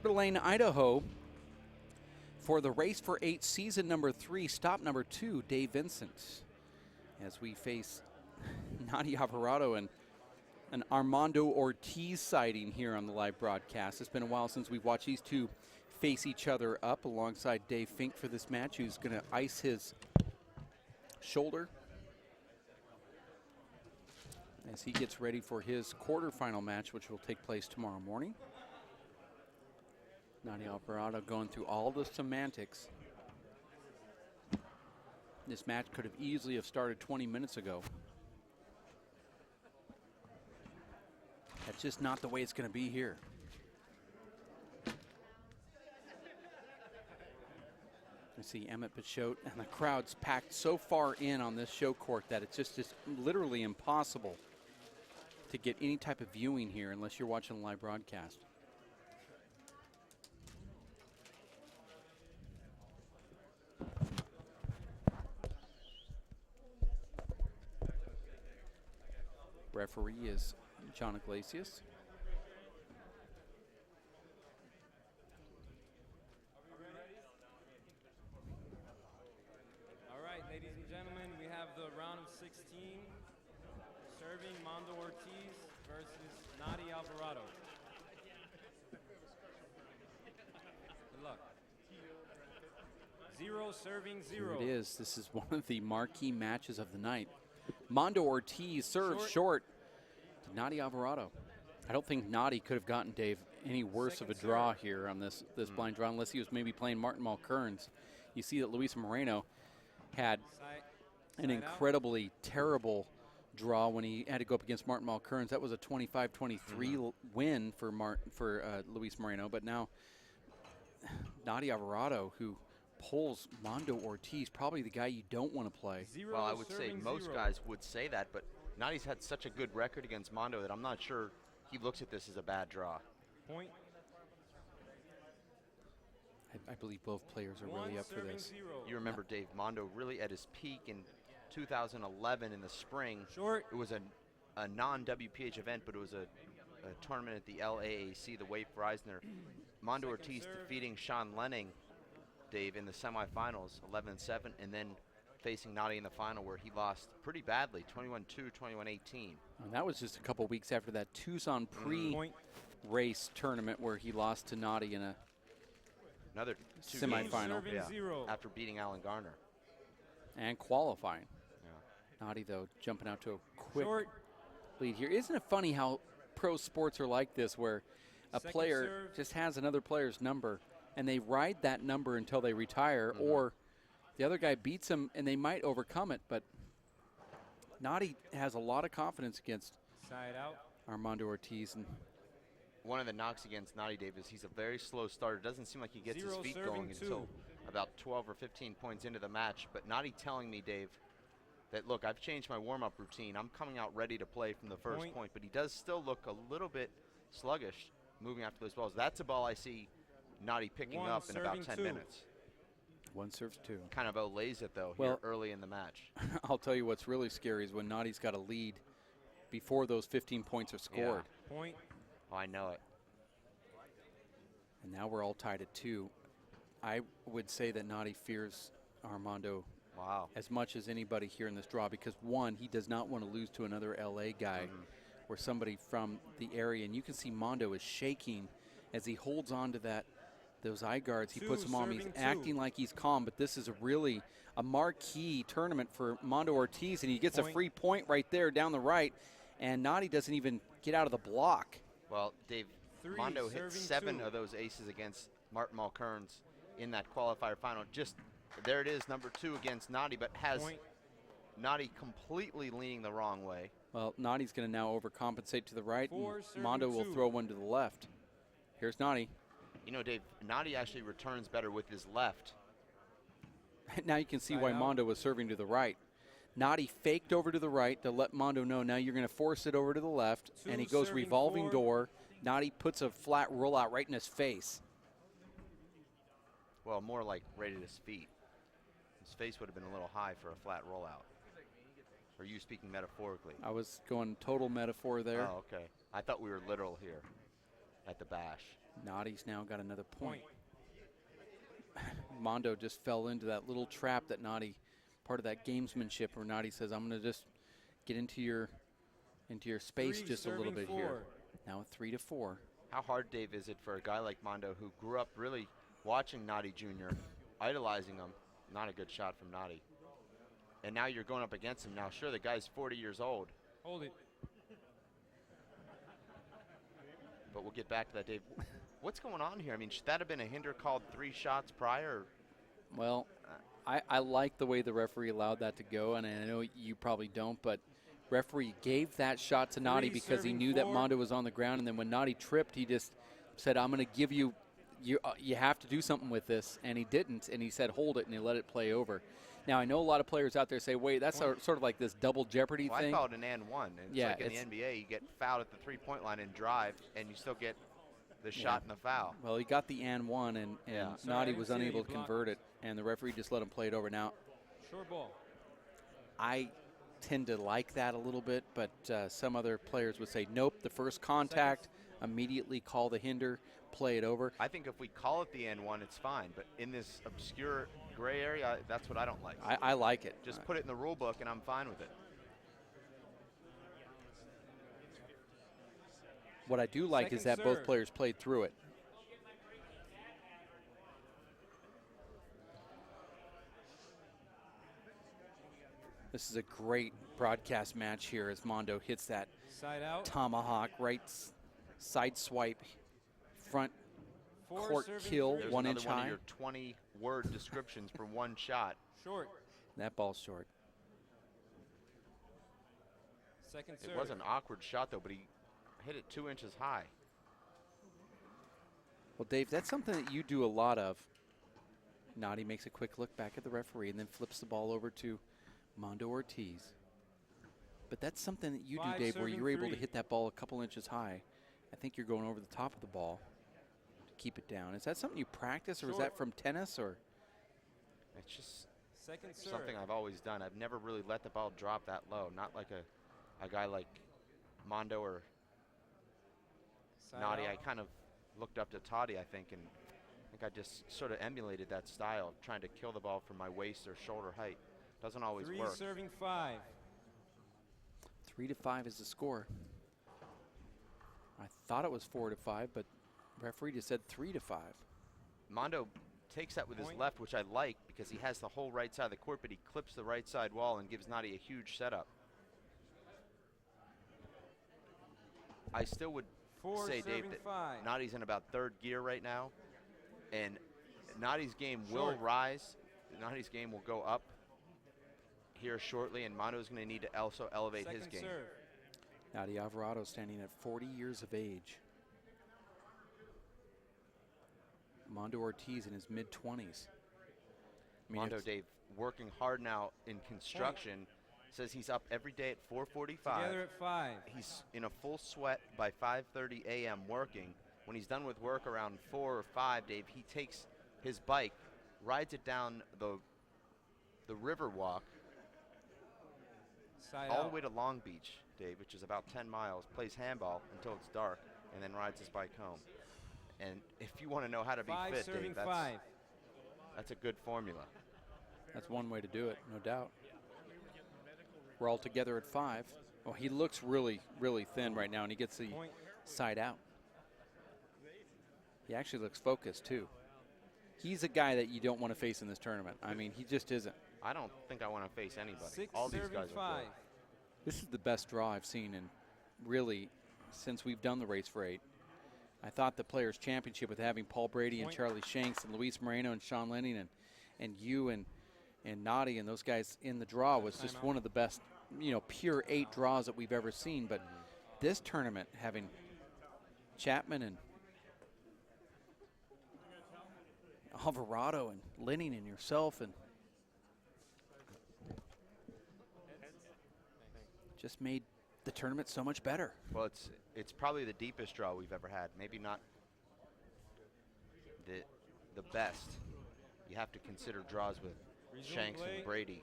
Coeur d'Alene, Idaho, for the Race for 8, season number 3, stop number 2, Dave Vincent, as we face Nadi Alvarado and an Armando Ortiz sighting here on the live broadcast. It's been a while since we've watched these two face each other up alongside Dave Fink for this match, who's going to ice his shoulder as he gets ready for his quarterfinal match, which will take place tomorrow morning. Nadi Alvarado going through all the semantics. This match could have easily have started 20 minutes ago. That's just not the way it's going to be here. I see Emmett Pichot, and the crowd's packed so far in on this show court that it's just literally impossible to get any type of viewing here unless you're watching a live broadcast. Referee is John Iglesias. All right, ladies and gentlemen, we have the round of 16. Serving Mondo Ortiz versus Nadi Alvarado. Good luck. 0 serving 0. Here it is. This is one of the marquee matches of the night. Mondo Ortiz serves short to Nadi Alvarado. I don't think Nadi could have gotten, Dave, any worse of a draw here on this blind draw, unless he was maybe playing Martin Malkerns. You see that Luis Moreno had an incredibly terrible draw when he had to go up against Martin Malkerns. That was a 25-23 win for Luis Moreno. But now Nadi Alvarado, who pulls Mondo Ortiz, probably the guy you don't want to play. Well, I would say most guys would say that, but Nadi's had such a good record against Mondo that I'm not sure he looks at this as a bad draw. Point. I believe both players are really up for this. You remember Dave Mondo really at his peak in 2011 in the spring. Short. It was a non-WPH event, but it was a tournament at the LAAC, the Wave Reisner. Mondo Ortiz defeating Sean Lenning, Dave, in the semifinals, 11-7, and then facing Nadi in the final where he lost pretty badly, 21-2, 21-18. And that was just a couple weeks after that Tucson pre-race tournament where he lost to Nadi in another semifinal. After beating Alan Garner. And qualifying. Yeah. Nadi, though, jumping out to a quick lead here. Isn't it funny how pro sports are like this, where a player just has another player's number and they ride that number until they retire, or the other guy beats them and they might overcome it. But Nadi has a lot of confidence against Armando Ortiz. And one of the knocks against Nadi, Dave, is he's a very slow starter. Doesn't seem like he gets his feet going until about 12 or 15 points into the match. But Nadi telling me, Dave, that, look, I've changed my warm-up routine. I'm coming out ready to play from the first point. But he does still look a little bit sluggish moving after those balls. That's a ball I see Nadi picking up in about 10 minutes. One serves two. Kind of outlays it, though, here early in the match. I'll tell you what's really scary is when Nadi's got a lead before those 15 points are scored. Yeah. Point. Oh, I know it. And now we're all tied at 2. I would say that Nadi fears Armando as much as anybody here in this draw because, one, he does not want to lose to another LA guy or somebody from the area. And you can see Mondo is shaking as he holds on to those eye guards. He puts them on. He's acting like he's calm, but this is really a marquee tournament for Mondo Ortiz, and he gets a free point right there down the right, and Nadi doesn't even get out of the block. Well, Dave, Mondo hit 7 of those aces against Martin Malkerns in that qualifier final. Just there it is, number 2 against Nadi, but has Nadi completely leaning the wrong way. Well, Nadi's going to now overcompensate to the right, and Mondo will throw one to the left. Here's Nadi. You know, Dave, Nadi actually returns better with his left. Now you can see why Mondo was serving to the right. Nadi faked over to the right to let Mondo know now you're going to force it over to the left, and he goes revolving door. Nadi puts a flat rollout right in his face. Well, more like right at his feet. His face would have been a little high for a flat rollout. Or are you speaking metaphorically? I was going total metaphor there. Oh, okay. I thought we were literal here. at the Bash. Nadi's now got another point. Mondo just fell into that little trap that Nadi, part of that gamesmanship where Nadi says, I'm going to just get into your space just a little bit here. Now 3-4. How hard, Dave, is it for a guy like Mondo who grew up really watching Nadi Jr., idolizing him? Not a good shot from Nadi. And now you're going up against him. Now, sure, the guy's 40 years old. Hold it. But we'll get back to that, Dave. What's going on here? I mean, should that have been a hinder called 3 shots prior? Well, I like the way the referee allowed that to go, and I know you probably don't, but referee gave that shot to Nadi because he knew that Mondo was on the ground, and then when Nadi tripped, he just said, I'm going to give you have to do something with this, and he didn't, and he said hold it, and he let it play over. Now, I know a lot of players out there say, wait, that's sort of like this double jeopardy thing. I call it an and one. It's like in the NBA, you get fouled at the three-point line and drive, and you still get the shot and the foul. Well, he got the and one, and Nadi was unable to convert it, and the referee just let him play it over. Now, short ball. I tend to like that a little bit, but some other players would say, nope, the first contact, immediately call the hinder, play it over. I think if we call it the and one, it's fine, but in this obscure gray area, that's what I don't like. I like it. Just put it in the rule book, and I'm fine with it. What I do like is that both players played through it. This is a great broadcast match here as Mondo hits that side out tomahawk, right side swipe, front court kill, There's 1 inch one high. of your 20-word descriptions for one shot. Short. That ball's short. Second serve. It was an awkward shot, though, but he hit it 2 inches high. Well, Dave, that's something that you do a lot of. Nadi makes a quick look back at the referee and then flips the ball over to Mondo Ortiz. But that's something that you do, Dave, where you're able to hit that ball a couple inches high. I think you're going over the top of the ball to keep it down. Is that something you practice, or is that from tennis, or? It's just second serve. Something I've always done. I've never really let the ball drop that low. Not like a guy like Mondo or Nadi. I kind of looked up to Toddy, I think, and I think I just sort of emulated that style of trying to kill the ball from my waist or shoulder height. Doesn't always work. Serving 5. 3-5 is the score. I thought it was 4-5, but referee just said 3-5. Mondo takes that with his left, which I like because he has the whole right side of the court, but he clips the right side wall and gives Nadi a huge setup. I still would say, Dave, that Nadi's in about third gear right now, and Nadi's game will rise. Nadi's game will go up here shortly, and Mondo's going to need to also elevate his game. Nadi Alvarado standing at 40 years of age. Mondo Ortiz in his mid-20s. Mondo, Dave, working hard now in construction. Says he's up every day at 4:45. Together at 5. He's in a full sweat by 5:30 a.m. working. When he's done with work around 4 or 5, Dave, he takes his bike, rides it down the river walk all the way to Long Beach, Dave, which is about 10 miles, plays handball until it's dark, and then rides his bike home. And if you want to know how to be fit, Dave, that's a good formula. That's one way to do it, no doubt. We're all together at 5. Oh, he looks really, really thin right now, and he gets the side out. He actually looks focused, too. He's a guy that you don't want to face in this tournament. I mean, he just isn't. I don't think I want to face anybody. All these guys are good. This is the best draw I've seen in really since we've done the race for 8. I thought the Players' Championship with having Paul Brady and Charlie Shanks and Luis Moreno and Sean Lennon and you and Nadi and those guys in the draw was just one of the best, pure 8 draws that we've ever seen. But this tournament, having Chapman and Alvarado and Lennon and yourself and just made the tournament so much better. Well, it's probably the deepest draw we've ever had. Maybe not the best. You have to consider draws with Shanks and Brady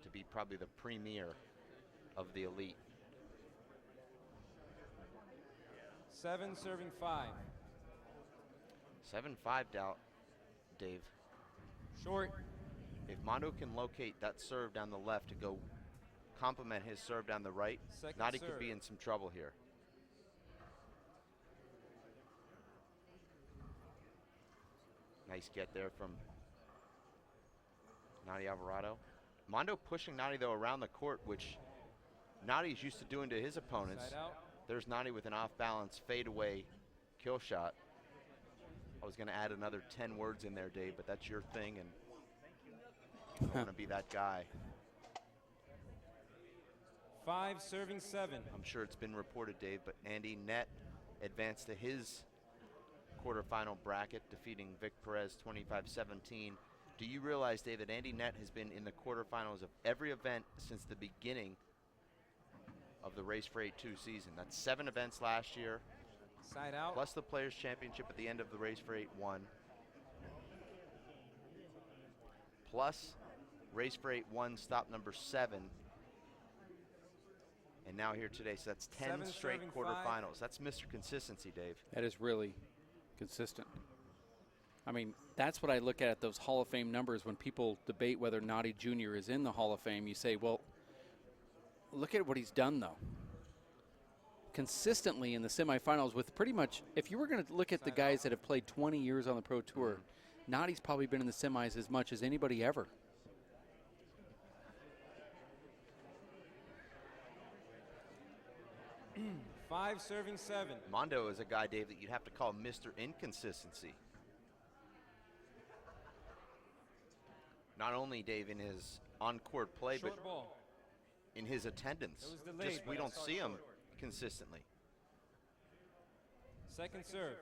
to be probably the premier of the elite. 7 serving 5. 7-5 doubt, Dave. Short. If Mondo can locate that serve down the left to go complement his serve down the right, Second Nadi serve. could be in some trouble here. Nice get there from Nadi Alvarado. Mondo pushing Nadi, though, around the court, which Nadi's used to doing to his opponents. Side out. There's Nadi with an off-balance fadeaway kill shot. I was going to add another 10 words in there, Dave, but that's your thing, and I don't want to be that guy. 5 serving 7. I'm sure it's been reported, Dave, but Andy Net advanced to his quarterfinal bracket, defeating Vic Perez 25-17. Do you realize, Dave, that Andy Net has been in the quarterfinals of every event since the beginning of the Race for 8-2 season? That's 7 events last year, Side out. plus the Players' Championship at the end of the Race for 8-1, plus Race for 8-1 stop number 7, and now here today. So that's 10 7 straight serving quarterfinals. That's Mr. Consistency, Dave. That is really consistent. I mean, that's what I look at those Hall of Fame numbers when people debate whether Nadi Jr. is in the Hall of Fame. You say, well, look at what he's done, though. Consistently in the semifinals with pretty much, if you were going to look at the guys that have played 20 years on the Pro Tour, Nadi's probably been in the semis as much as anybody ever. Five serving 7. Mondo is a guy, Dave, that you'd have to call Mr. Inconsistency. Not only, Dave, in his on-court play, Short but ball. in his attendance. It was delayed, Just we but don't it's see him short. consistently. Second serve.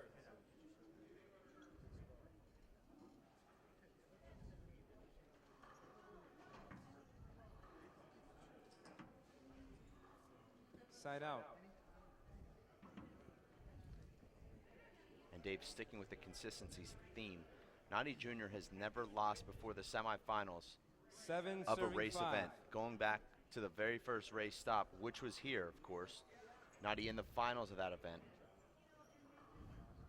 Side out. And Dave, sticking with the consistency theme, Nadi Jr. has never lost before the semifinals 7 of a serving race 5. event, going back to the very first race stop, which was here, of course. Nadi in the finals of that event.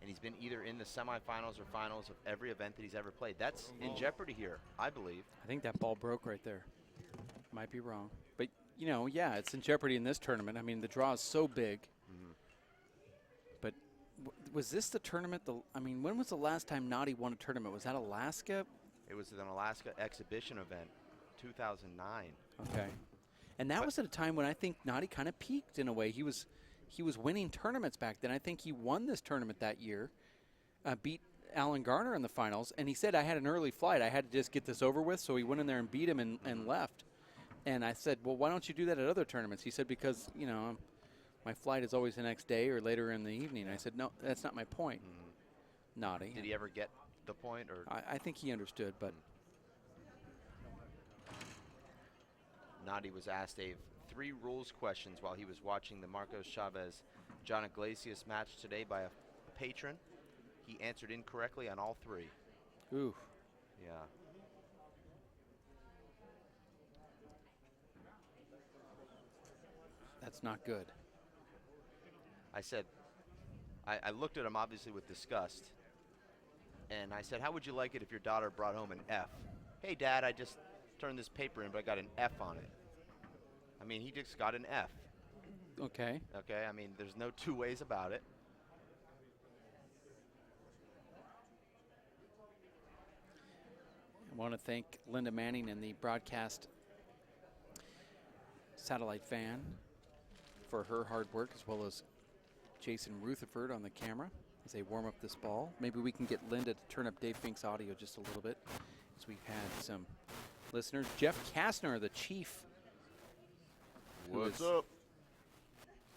And he's been either in the semifinals or finals of every event that he's ever played. That's in jeopardy here, I believe. I think that ball broke right there. Might be wrong. But, you know, yeah, it's in jeopardy in this tournament. I mean, the draw is so big. But was this the tournament? I mean, when was the last time Nadi won a tournament? Was that Alaska? It was an Alaska exhibition event, 2009. Okay. And that was at a time when I think Nadi kind of peaked in a way. He was winning tournaments back then. I think he won this tournament that year, beat Alan Garner in the finals, and he said, I had an early flight. I had to just get this over with, so he went in there and beat him and left. And I said, well, why don't you do that at other tournaments? He said, because, you know, my flight is always the next day or later in the evening. I said, no, that's not my point. Nadi. Did he ever get the point? Or I think he understood, but Nadi was asked, Dave, 3 rules questions while he was watching the Marcos Chavez-John Iglesias match today by a patron. He answered incorrectly on all 3. oof. Yeah. That's not good. I said, I looked at him obviously with disgust, and I said, how would you like it if your daughter brought home an F? Hey, Dad, I just turned this paper in, but I got an F on it. I mean, he just got an F. Okay. Okay, I mean, there's no 2 ways about it. I want to thank Linda Manning and the broadcast satellite fan for her hard work, as well as Jason Rutherford on the camera as they warm up this ball. Maybe we can get Linda to turn up Dave Fink's audio just a little bit, as we've had some listeners. Jeff Kastner, the chief, What's up?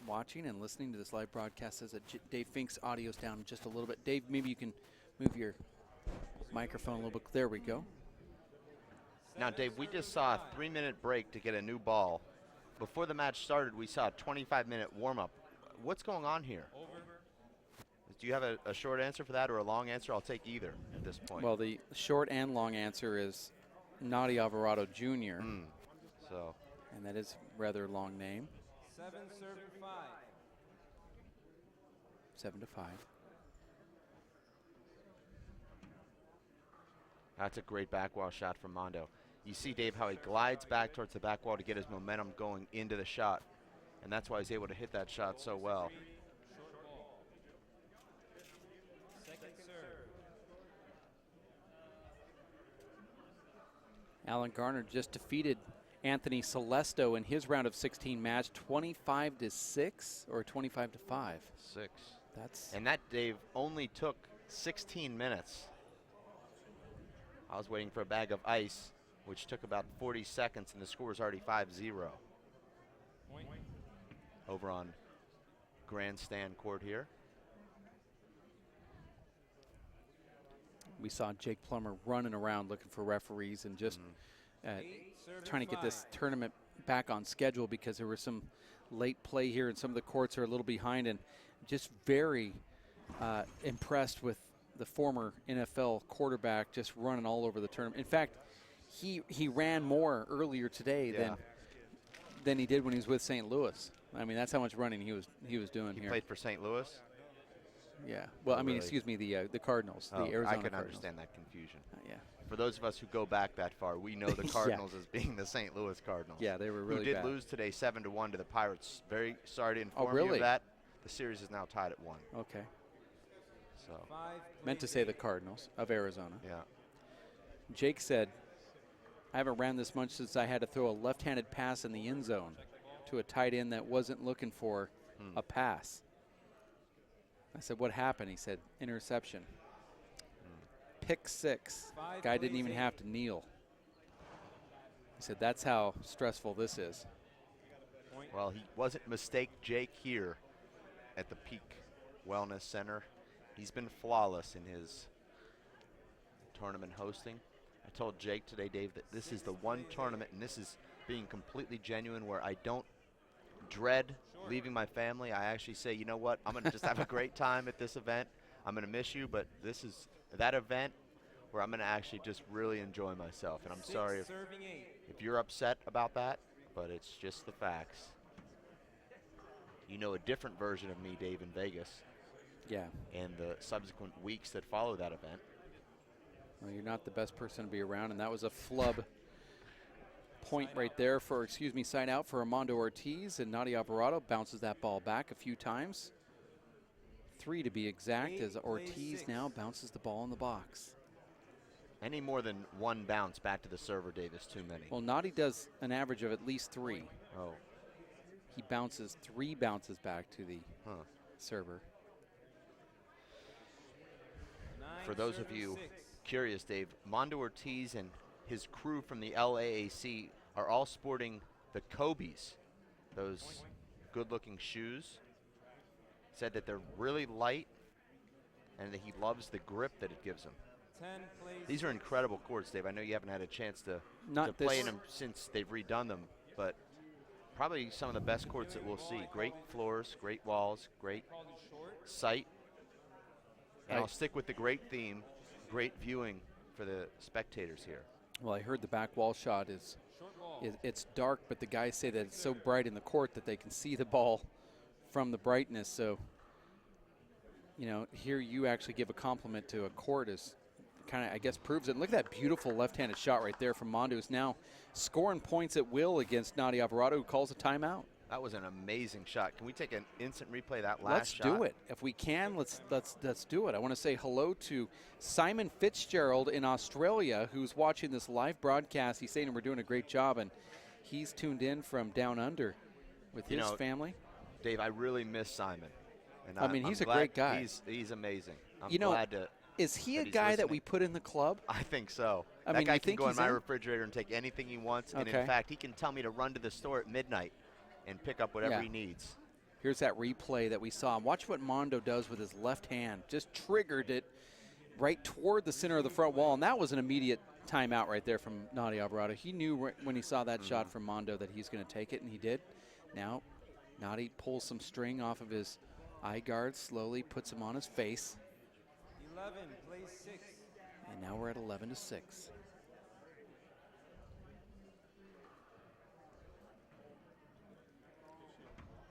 watching and listening to this live broadcast, says that Dave Fink's audio's down just a little bit. Dave, maybe you can move your microphone a little bit. There we go. Now, Dave, we just saw a 3-minute break to get a new ball. Before the match started, we saw a 25-minute warm-up. What's going on here? Over. Do you have a short answer for that or a long answer? I'll take either at this point. Well, the short and long answer is Nadi Alvarado Jr., So, and that is a rather long name. 7 serving 5. 7-5. That's a great back wall shot from Mondo. You see, Dave, how he glides back towards the back wall to get his momentum going into the shot. And that's why he's able to hit that shot so well. Short ball. Second serve. Alan Garner just defeated Anthony Celesto in his round of 16 match, 25-6 or 25-5. 6. That's And that, Dave, only took 16 minutes. I was waiting for a bag of ice, which took about 40 seconds, and the score was already 5-0. Point. Over on grandstand court here. we saw Jake Plummer running around looking for referees and just trying to get this tournament back on schedule because there was some late play here and some of the courts are a little behind, and just very impressed with the former NFL quarterback just running all over the tournament. In fact, he ran more earlier today than he did when he was with St. Louis. I mean, that's how much running he was doing here. He played for St. Louis? Yeah. Well, I mean, really? excuse me, the Cardinals, the Arizona I can Cardinals. understand that confusion. Yeah. For those of us who go back that far, we know the Cardinals as being the St. Louis Cardinals. Yeah, they were really who did bad. lose today 7-1 to the Pirates. Very sorry to inform you really? of that. The series is now tied at 1. Okay. So Meant to say the Cardinals of Arizona. yeah. Jake said, I haven't ran this much since I had to throw a left-handed pass in the end zone to a tight end that wasn't looking for a pass. I said, what happened? He said, interception. Pick 6. Guy didn't even have to kneel. He said, that's how stressful this is. Well, he wasn't mistake Jake here at the Peak Wellness Center. He's been flawless in his tournament hosting. I told Jake today, Dave, that this is the one tournament, and this is being completely genuine, where I don't dread leaving my family. I actually say, you know what, I'm going to just have a great time at this event. I'm going to miss you, but this is that event where I'm going to actually just really enjoy myself. And I'm sorry if you're upset about that, but it's just the facts. You know a different version of me, Dave, in Vegas. Yeah. And the subsequent weeks that follow that event. Well, you're not the best person to be around, and that was a flub point right there for, side out for Armando Ortiz, and Nadia Alvarado bounces that ball back a few times. 3 to be exact, as Ortiz now bounces the ball in the box. Any more than one bounce back to the server, Dave, is too many. Well, Nadia does an average of at least 3. Oh. He bounces 3 bounces back to the server. For those of you curious, Dave, Mondo Ortiz and his crew from the LAAC are all sporting the Kobe's, those good-looking shoes. Said that they're really light and that he loves the grip that it gives him. These are incredible courts, Dave. I know you haven't had a chance to play in them since they've redone them, but probably some of the best courts that we'll see. Great floors, great walls, great sight. And I'll stick with the great theme, great viewing for the spectators here. Well, I heard the back wall shot is it's dark, but the guys say that it's so bright in the court that they can see the ball from the brightness. So, you know, here you actually give a compliment to a court is kind of, I guess, proves it. And look at that beautiful left-handed shot right there from Mondo, who's now scoring points at will against Nadia Alvarado, who calls a timeout. That was an amazing shot. Can we take an instant replay of that last shot? Let's do it. If we can, let's do it. I want to say hello to Simon Fitzgerald in Australia, who's watching this live broadcast. He's saying we're doing a great job, and he's tuned in from down under with his family. Dave, I really miss Simon. And I mean, he's a great guy. He's amazing. I'm you know, glad to. Is he a guy that we put in the club? I think so. I that mean, guy can go in my refrigerator and take anything he wants. Okay. And in fact, he can tell me to run to the store at midnight and pick up whatever he needs. Here's that replay that we saw. Watch what Mondo does with his left hand. Just triggered it right toward the center of the front wall, and that was an immediate timeout right there from Nadia Alvarado. He knew when he saw that shot from Mondo that he's going to take it, and he did. Now, Nadia pulls some string off of his eye guard, slowly puts him on his face. 11, plays 6. And now we're at 11-6.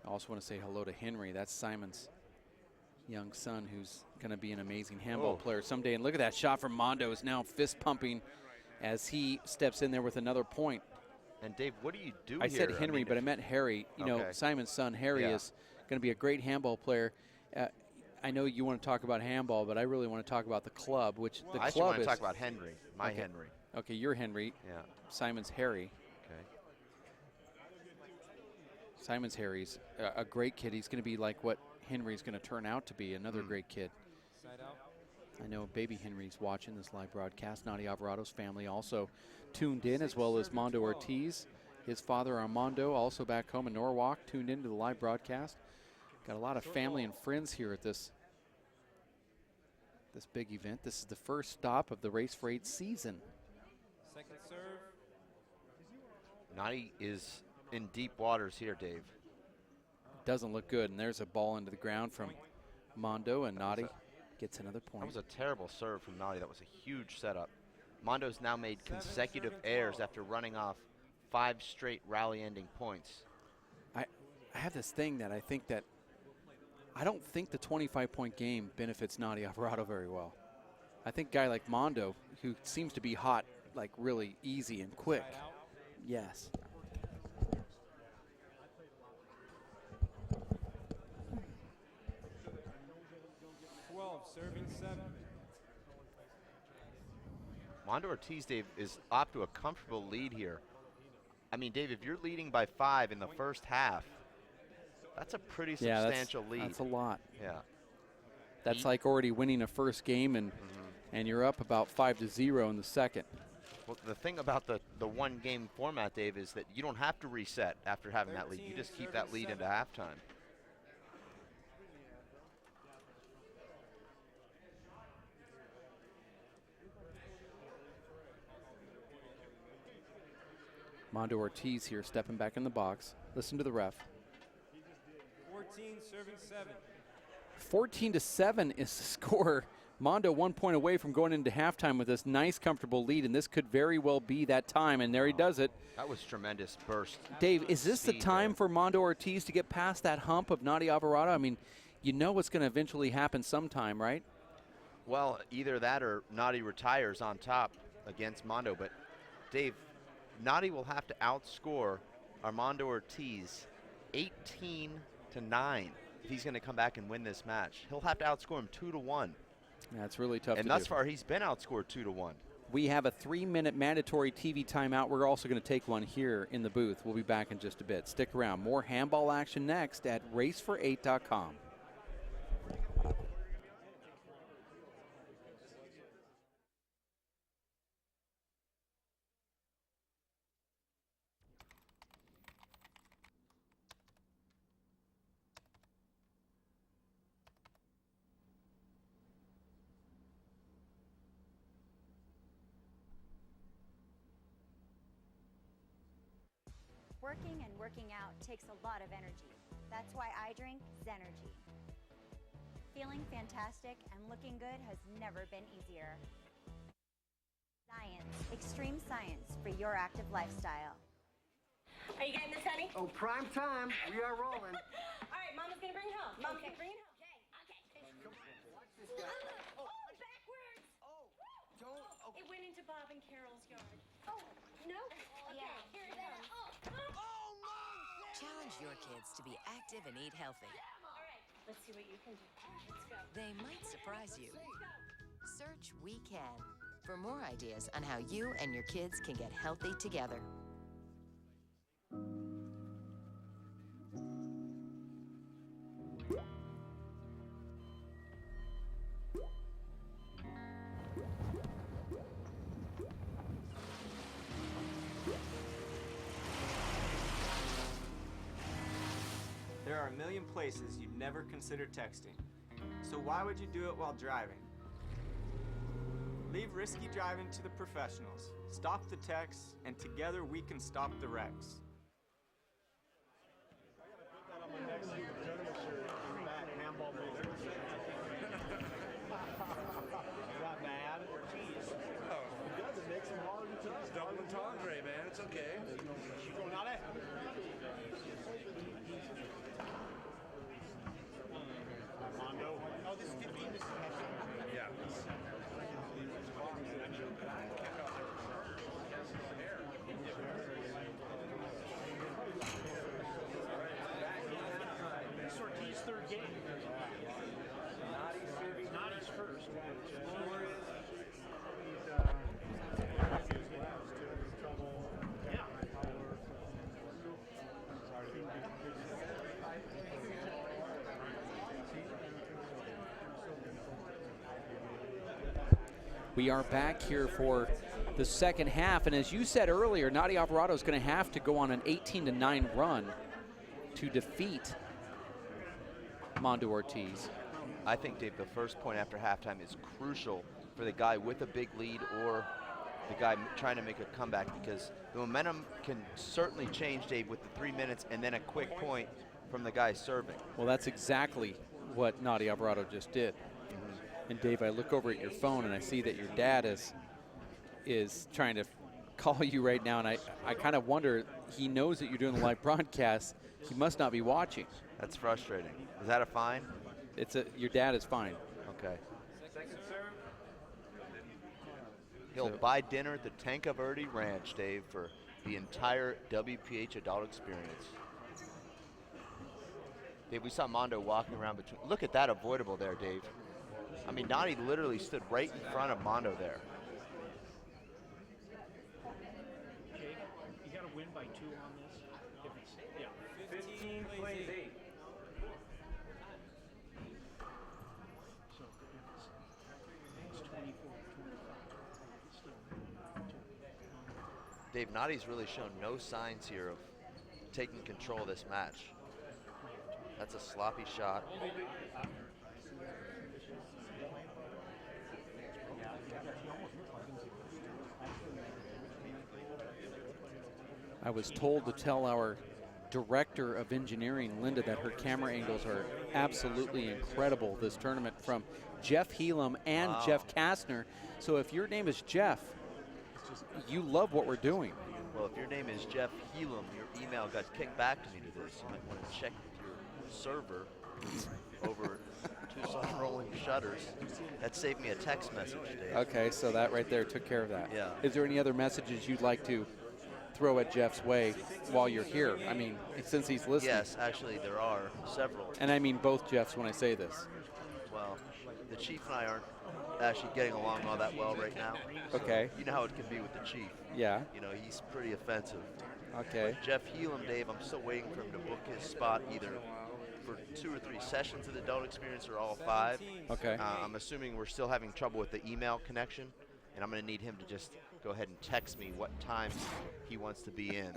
I also want to say hello to Henry. That's Simon's young son who's going to be an amazing handball player someday. And look at that shot from Mondo, is now fist pumping as he steps in there with another point. And Dave, what do you do I here? said Henry, but I meant Harry. You know, Simon's son, Harry, is going to be a great handball player. I know you want to talk about handball, but I really want to talk about the club, which the I club want to is. talk about Henry, my Henry. Okay, you're Henry. Yeah. Simon's Harry. Okay. Simon's Harry's a great kid. He's going to be like what Henry's going to turn out to be, another great kid. Side out. I know baby Henry's watching this live broadcast. Nadia Alvarado's family also tuned in, as well as Mondo Ortiz. His father, Armando, also back home in Norwalk, tuned into the live broadcast. Got a lot of family and friends here at this big event. This is the first stop of the Race for 8 season. Second serve. Nadi is in deep waters here, Dave. Doesn't look good, and there's a ball into the ground from Mondo, and Nadi gets another point. That was a terrible serve from Nadi. That was a huge setup. Mondo's now made consecutive errors after running off 5 straight rally-ending points. I have this thing that I don't think the 25-point game benefits Nadia Alvarado very well. I think a guy like Mondo, who seems to be hot, like really easy and quick. Yes. Serving 7. Mondo Ortiz, Dave, is off to a comfortable lead here. I mean, Dave, if you're leading by 5 in the first half, that's a pretty substantial lead. That's a lot. Yeah. That's like already winning a first game, and you're up about 5-0 in the second. Well, the thing about the one-game format, Dave, is that you don't have to reset after having that lead. You just keep that lead into halftime. Mondo Ortiz here stepping back in the box. Listen to the ref. 14, serving 7. 14-7 is the score. Mondo 1 point away from going into halftime with this nice, comfortable lead, and this could very well be that time, and there he does it. That was tremendous burst. Dave, is this the time for Mondo Ortiz to get past that hump of Nadia Alvarado? I mean, you know what's going to eventually happen sometime, right? Well, either that or Nadi retires on top against Mondo, but Dave, Nadi will have to outscore Armando Ortiz 18-9 if he's going to come back and win this match. He'll have to outscore him 2-1. Yeah, it's really tough to do. And thus far, he's been outscored 2-1. We have a 3-minute mandatory TV timeout. We're also going to take one here in the booth. We'll be back in just a bit. Stick around. More handball action next at racefor8.com. Working and working out takes a lot of energy. That's why I drink Zenergy. Feeling fantastic and looking good has never been easier. Science, extreme science for your active lifestyle. Are you getting this, honey? Oh, prime time. We are rolling. All right, Mama's gonna bring it home. Mama's gonna bring it home. Okay. Come on, watch this guy. Oh, backwards. Oh, don't. Okay. It went into Bob and Carol's yard. Oh, no? Okay, Yeah. here it goes. Oh, Mom! Challenge your kids to be active and eat healthy. All right, let's see what you can do. Let's go. They might surprise you. Search We Can for more ideas on how you and your kids can get healthy together. There are a million places you'd never consider texting. So why would you do it while driving? Leave risky driving to the professionals. Stop the texts, and together we can stop the wrecks. Not bad. Cheese. It does. It makes them hard to touch. Double entendre, man. It's okay. Not it. Mondo. Yeah. It's Ortiz's third game. Nadi's first. We are back here for the second half, and as you said earlier, Nadi Alvarado is going to have to go on an 18-9 run to defeat Mondo Ortiz. I think, Dave, the first point after halftime is crucial for the guy with a big lead or the guy trying to make a comeback, because the momentum can certainly change, Dave, with the 3 minutes and then a quick point from the guy serving. Well, that's exactly what Nadi Alvarado just did. And Dave, I look over at your phone and I see that your dad is trying to call you right now, and I kind of wonder, he knows that you're doing the live broadcast. He must not be watching. That's frustrating. Is that a fine? Your dad is fine. Okay. He'll buy dinner at the Tanca Verde Ranch, Dave, for the entire WPH adult experience. Dave, we saw Mondo walking around between. Look at that avoidable there, Dave. I mean, Nadi literally stood right in front of Mondo there. Okay, you got to win by 2 on this. If it's, yeah. 15 plays 8. So if it's 24, 25. Dave, Nadi's really shown no signs here of taking control of this match. That's a sloppy shot. I was told to tell our director of engineering, Linda, that her camera angles are absolutely incredible this tournament, from Jeff Helam and Jeff Kastner. So if your name is Jeff, you love what we're doing. Well, if your name is Jeff Helam, your email got kicked back to me to this. You might want to check your server over Tucson rolling shutters. That saved me a text message, Dave. Okay, so that right there took care of that. Yeah. Is there any other messages you'd like to throw at Jeff's way while you're here? I mean, since he's listening. Yes, actually there are several. And I mean both Jeffs when I say this. Well, the Chief and I aren't actually getting along all that well right now. Okay. So you know how it can be with the Chief. Yeah. You know, he's pretty offensive. Okay. But Jeff Helam, Dave, I'm still waiting for him to book his spot either for 2 or 3 sessions of the adult experience or all 5. Okay. I'm assuming we're still having trouble with the email connection, and I'm going to need him to just go ahead and text me what times he wants to be in.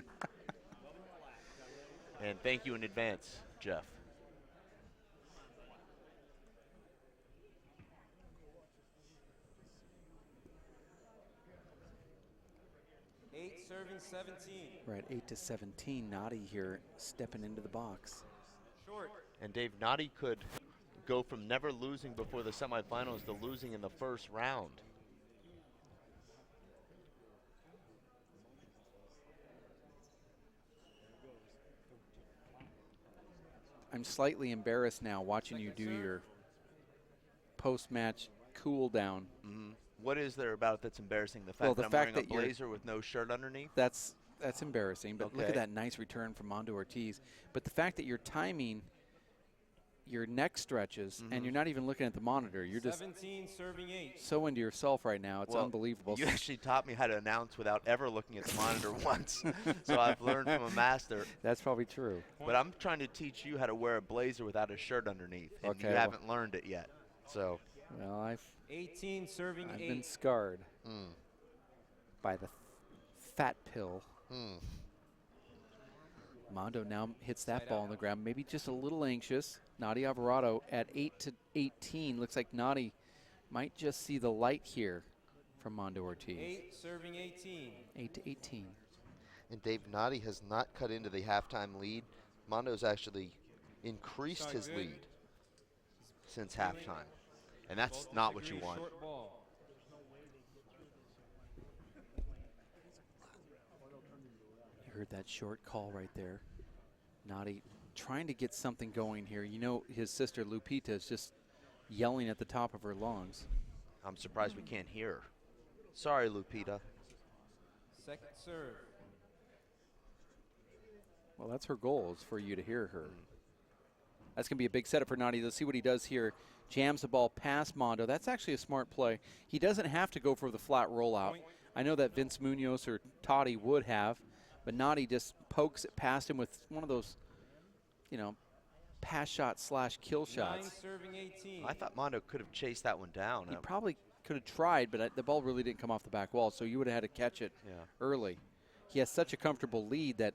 And thank you in advance, Jeff. Serving 17. Right, 8-17. Nadi here stepping into the box. Short. And Dave, Nadi could go from never losing before the semifinals to losing in the first round. I'm slightly embarrassed now watching you do your post-match cool down. Mm-hmm. What is there about it that's embarrassing? The fact that I'm wearing a blazer with no shirt underneath? That's embarrassing, but look at Okay. that nice return from Mondo Ortiz. But the fact that you're timing your neck stretches and you're not even looking at the monitor. You're just 17 serving 8. so into yourself right now. It's unbelievable. You actually taught me how to announce without ever looking at the monitor once. So I've learned from a master. That's probably true. But I'm trying to teach you how to wear a blazer without a shirt underneath. And Okay, you well- haven't learned it yet. So Well, I've 18 serving I've 8. been scarred by the fat pill. Mondo now hits that ball on the ground, maybe just a little anxious. Nadi Alvarado at 8-18. Looks like Nadi might just see the light here from Mondo Ortiz. 8 serving 18. 8-18. And Dave, Nadi has not cut into the halftime lead. Mondo's actually increased his lead since halftime. And that's not what you want. Short ball. You heard that short call right there. Nadi trying to get something going here. You know, his sister Lupita is just yelling at the top of her lungs. I'm surprised we can't hear her. Sorry, Lupita. Second serve. Well, that's her goal, is for you to hear her. That's going to be a big setup for Nadi. Let's see what he does here. Jams the ball past Mondo. That's actually a smart play. He doesn't have to go for the flat rollout. I know that Vince Munoz or Toddy would have, but Nadi just pokes it past him with one of those, pass shot / kill shots. 9 serving 18. I thought Mondo could have chased that one down. He probably could have tried, but the ball really didn't come off the back wall, so you would have had to catch it early. He has such a comfortable lead that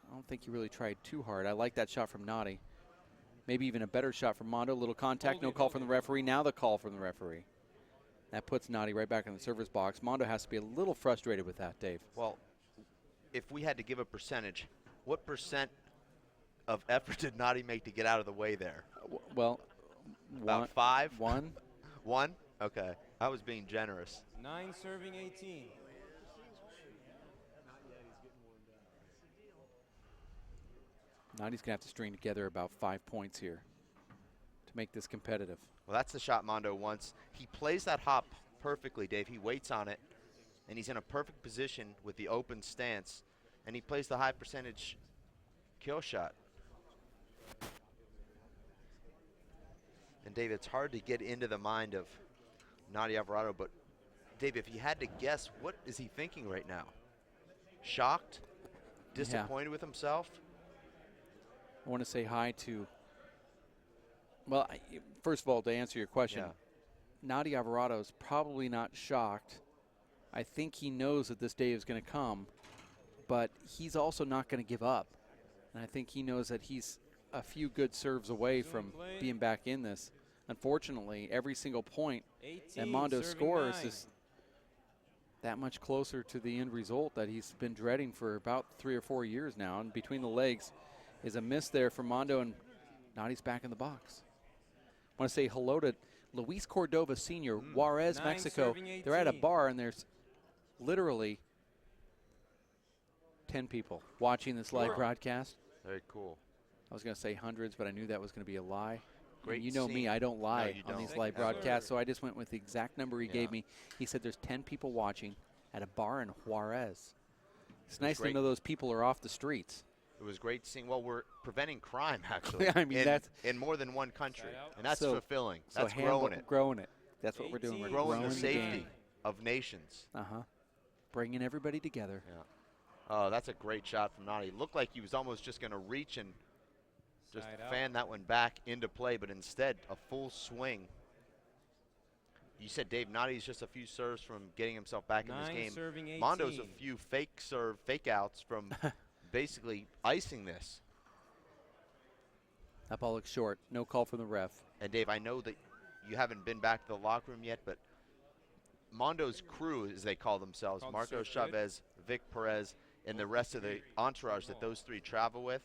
I don't think he really tried too hard. I like that shot from Nadi. Maybe even a better shot from Mondo. Little contact, no call from the referee. Now the call from the referee. That puts Nadi right back in the server's box. Mondo has to be a little frustrated with that, Dave. Well, if we had to give a percentage, what percent of effort did Nadi make to get out of the way there? Well, about 5? 1. 1? Okay. I was being generous. 9 serving 18. Nadi's going to have to string together about 5 points here to make this competitive. Well, that's the shot Mondo wants. He plays that hop perfectly, Dave. He waits on it, and he's in a perfect position with the open stance, and he plays the high percentage kill shot. And, Dave, it's hard to get into the mind of Nadi Alvarado, but, Dave, if you had to guess, what is he thinking right now? Shocked? Disappointed with himself? I want to say hi to, well, first of all, to answer your question, Nadi Alvarado is probably not shocked. I think he knows that this day is going to come, but he's also not going to give up. And I think he knows that he's a few good serves away from being back in this. Unfortunately, every single point that Mondo scores is that much closer to the end result that he's been dreading for about 3 or 4 years now. And between the legs is a miss there for Mondo, and Nadi's back in the box. I want to say hello to Luis Cordova Sr., Juarez, Mexico. They're at a bar, and there's literally 10 people watching this live broadcast. Very cool. I was going to say hundreds, but I knew that was going to be a lie. Great. You know me, I don't lie on these live broadcasts, so I just went with the exact number he gave me. He said there's 10 people watching at a bar in Juarez. It's nice to know those people are off the streets. It was great seeing. Well, we're preventing crime, actually. I mean, that's in more than one country, and that's so fulfilling. So that's growing it. Growing it. That's what we're doing. We're growing the the safety game. of nations. Bringing everybody together. Yeah. Oh, that's a great shot from Nadi. Looked like he was almost just going to reach and just fan that one back into play, but instead a full swing. You said, Dave, Nadi's just a few serves from getting himself back in this game. Mondo's a few fake outs from basically icing this. That ball looks short. No call from the ref. And, Dave, I know that you haven't been back to the locker room yet, but Mondo's crew, as they call themselves, Marco Chavez, Vic Perez, and the rest of the entourage that those three travel with,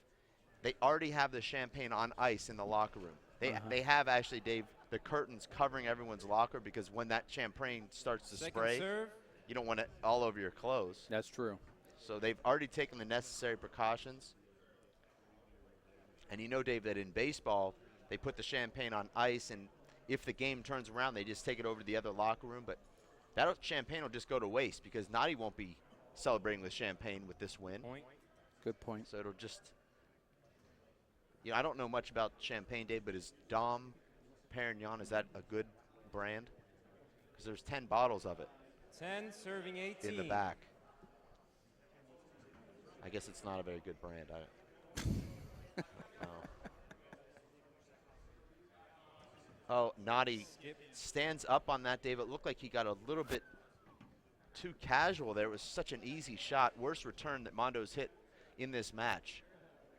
they already have the champagne on ice in the locker room. They have actually, Dave, the curtains covering everyone's locker, because when that champagne starts to spray, you don't want it all over your clothes. That's true. So they've already taken the necessary precautions. And you know, Dave, that in baseball, they put the champagne on ice, and if the game turns around, they just take it over to the other locker room. But that champagne will just go to waste, because Nadi won't be celebrating with champagne with this win. Good point. So it'll just, I don't know much about champagne, Dave, but is Dom Perignon, is that a good brand? Because there's 10 bottles of it. 10 serving 18. In the back. I guess it's not a very good brand. Oh, Nadi stands up on that, Dave. It looked like he got a little bit too casual there. It was such an easy shot. Worst return that Mondo's hit in this match.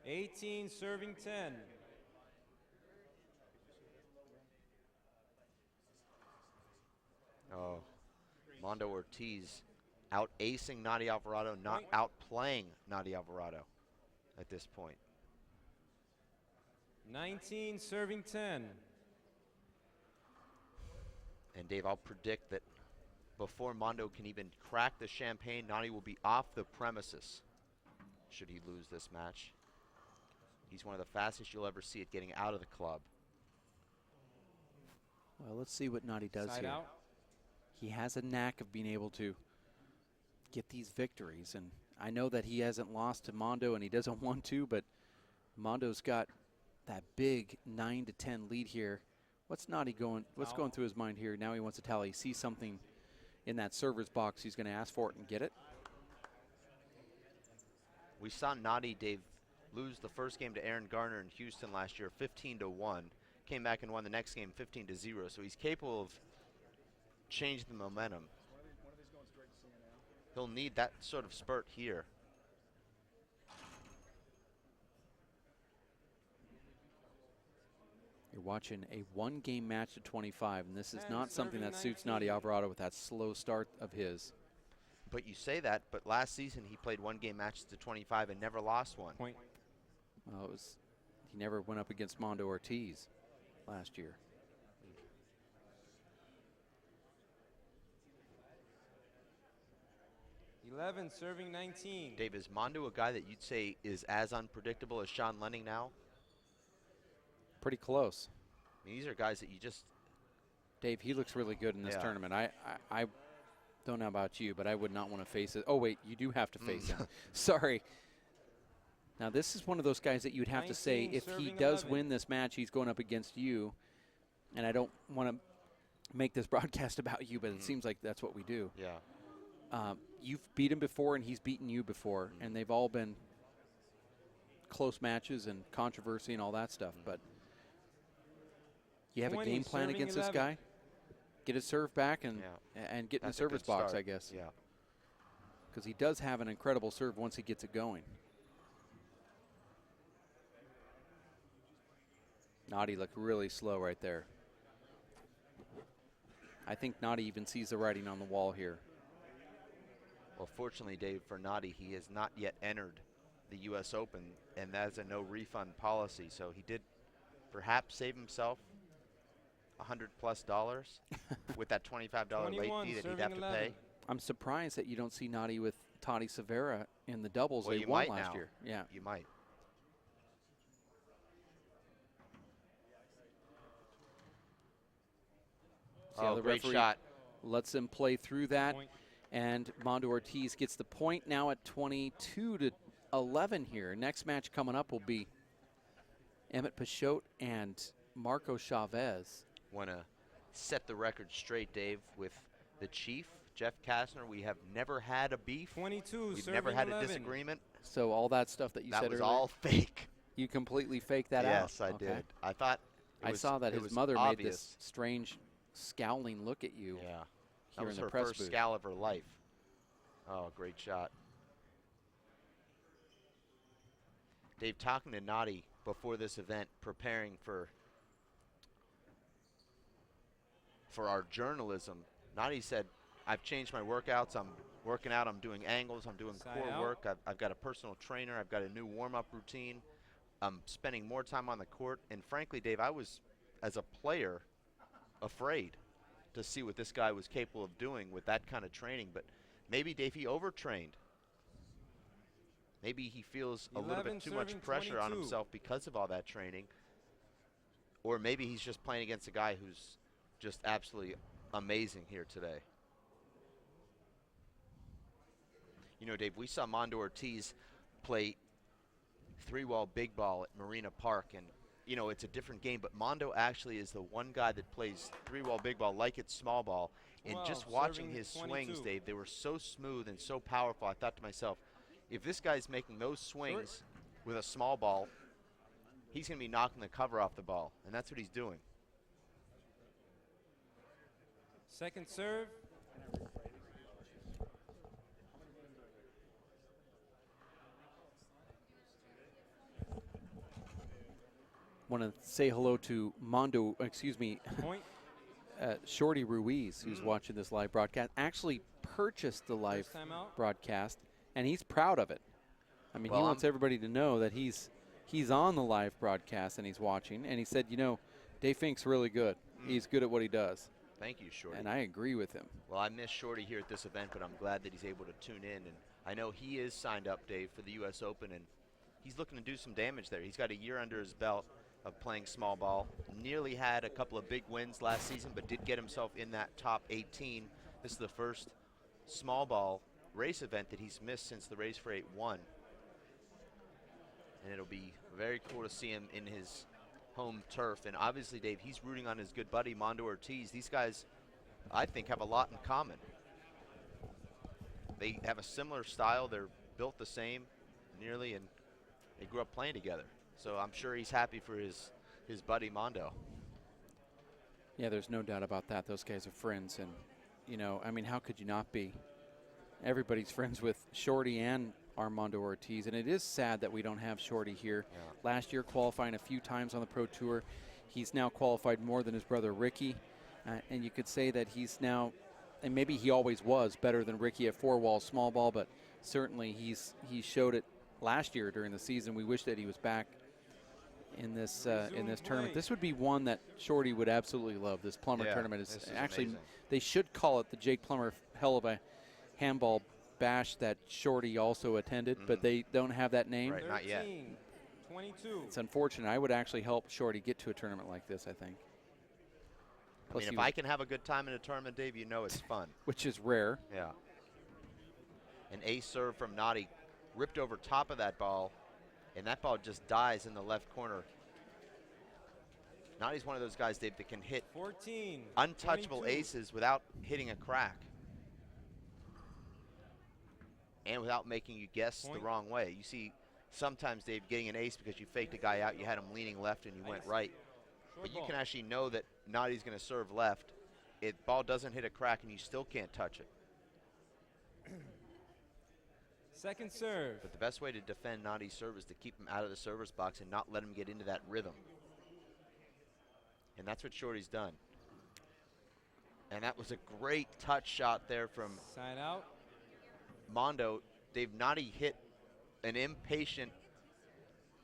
18 serving 10. Oh, Mondo Ortiz out-acing Nadi Alvarado, not outplaying Nadi Alvarado at this point. 19 serving 10. And Dave, I'll predict that before Mondo can even crack the champagne, Nadi will be off the premises should he lose this match. He's one of the fastest you'll ever see it getting out of the club. Well, let's see what Nadi does Side here. out. He has a knack of being able to get these victories, and I know that he hasn't lost to Mondo, and he doesn't want to, but Mondo's got that big 9-10 lead here. What's Nadi going? What's going through his mind here? Now he wants to tally. He sees something in that server's box. He's going to ask for it and get it. We saw Nadi, Dave, lose the first game to Aaron Garner in Houston last year, 15-1. Came back and won the next game 15-0. So he's capable of changing the momentum. He'll need that sort of spurt here. You're watching a one-game match to 25, and this is not something that suits Nadi Alvarado with that slow start of his. But you say that, but last season he played one-game matches to 25 and never lost one. Point. Well, he never went up against Mondo Ortiz last year. Serving 19. Dave, is Mondo a guy that you'd say is as unpredictable as Sean Lenning now? Pretty close. I mean, these are guys that you just... Dave, he looks really good in this tournament. I don't know about you, but I would not want to face it. Oh, wait, you do have to face him. Sorry. Now, this is one of those guys that you'd have to say, if he does 11. win this match, he's going up against you. And I don't want to make this broadcast about you, but it seems like that's what we do. Yeah. You've beat him before, and he's beaten you before, and they've all been close matches and controversy and all that stuff. But you have a game plan against this guy? Get his serve back and get in the service box, I guess. Yeah. Because he does have an incredible serve once he gets it going. Nadi looked really slow right there. I think Nadi even sees the writing on the wall here. Well, fortunately, Dave, for Nadi, he has not yet entered the U.S. Open, and that is a no-refund policy. So he did perhaps save himself $100+ with that $25 late fee that he'd have to pay. I'm surprised that you don't see Nadi with Toddy Severa in the doubles Well, they you won might last now. year. Yeah, You might. See how the great referee shot. lets them play through that. Point. And Mondo Ortiz gets the point now at 22-11 here. Next match coming up will be Emmett Peixote and Marco Chavez. Want to set the record straight, Dave, with the Chief, Jeff Kastner. We have never had a beef. 22. We've serving never had 11. a disagreement. So all that stuff that you That said was earlier, all fake. you completely faked that out? Yes, I Okay. did. I thought it I was, saw that it his was mother obvious. made this strange scowling look at you Yeah. here That was in the her press first booth. scowl of her life. Oh, great shot. Dave, talking to Nadi before this event, preparing for our journalism, Nadi said, I've changed my workouts. I'm working out. I'm doing angles. I'm doing Side core out. work. I've got a personal trainer. I've got a new warm-up routine. I'm spending more time on the court. And frankly, Dave, I was, as a player, afraid to see what this guy was capable of doing with that kind of training. But maybe, Dave, he overtrained. Maybe he feels a little 11 bit too much serving pressure on 22. himself because of all that training. Or maybe he's just playing against a guy who's just absolutely amazing here today. You know, Dave, we saw Mondo Ortiz play three-wall big ball at Marina Park, and you know, it's a different game, but Mondo actually is the one guy that plays three-wall big ball like it's small ball. And just 12, watching serving his 22. swings, Dave, they were so smooth and so powerful. I thought to myself, if this guy's making those swings with a small ball, he's going to be knocking the cover off the ball, and that's what he's doing. Second serve. Want to say hello to Mondo, Point. Shorty Ruiz, who's watching this live broadcast. Actually purchased the live First timeout. broadcast, and he's proud of it. I mean, Well, he wants everybody to know that he's on the live broadcast and he's watching. And he said, you know, Dave Fink's really good. He's good at what he does. Thank you, Shorty. And I agree with him. Well, I miss Shorty here at this event, but I'm glad that he's able to tune in. And I know he is signed up, Dave, for the U.S. Open, and he's looking to do some damage there. He's got a year under his belt. of playing small ball. Nearly had a couple of big wins last season, but did get himself in that top 18. This is the first small ball race event that he's missed since the Race for 8 won. And it'll be very cool to see him in his home turf. And obviously, Dave, he's rooting on his good buddy, Mondo Ortiz. These guys, I think, have a lot in common. They have a similar style. They're built the same, nearly, and they grew up playing together. So I'm sure he's happy for his buddy, Mondo. Yeah, there's no doubt about that. Those guys are friends. And, you know, I mean, how could you not be? Everybody's friends with Shorty and Armando Ortiz, and it is sad that we don't have Shorty here. Yeah. Last year qualifying a few times on the Pro Tour. He's now qualified more than his brother Ricky, and you could say that he's now, and maybe he always was, better than Ricky at 4-wall small ball, but certainly he showed it last year during the season. We wish that he was back in this tournament. This would be one that Shorty would absolutely love. This Plummer tournament is actually amazing. They should call it the Jake Plummer Helluva Handball Bash that Shorty also attended, but they don't have that name. Right, not yet. 22. It's unfortunate. I would actually help Shorty get to a tournament like this, I think. I mean, if I can have a good time in a tournament, Dave, you know it's fun. Which is rare. Yeah. An ace serve from Nadi, ripped over top of that ball, and that ball just dies in the left corner. Nadi's one of those guys, Dave, that can hit 14. untouchable 22. aces without hitting a crack. And without making you guess the wrong way. You see sometimes, Dave, getting an ace because you faked a guy out, you had him leaning left and you went right. But you can actually know that Nadi's going to serve left. Ball doesn't hit a crack and you still can't touch it. Second serve. But the best way to defend Nadi's serve is to keep him out of the server's box and not let him get into that rhythm. And that's what Shorty's done. And that was a great touch shot there from Side out. Mondo. Dave, Nadi hit an impatient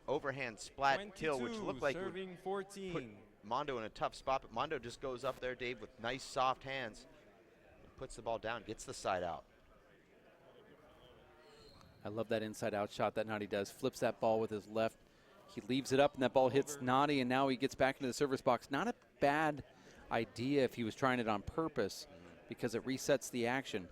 overhand splat kill, which looked like would serving 14. put Mondo in a tough spot. But Mondo just goes up there, Dave, with nice soft hands and puts the ball down, gets the side out. I love that inside-out shot that Nadi does. Flips that ball with his left. He leaves it up, and that ball hits Nadi, and now he gets back into the service box. Not a bad idea if he was trying it on purpose, because it resets the action.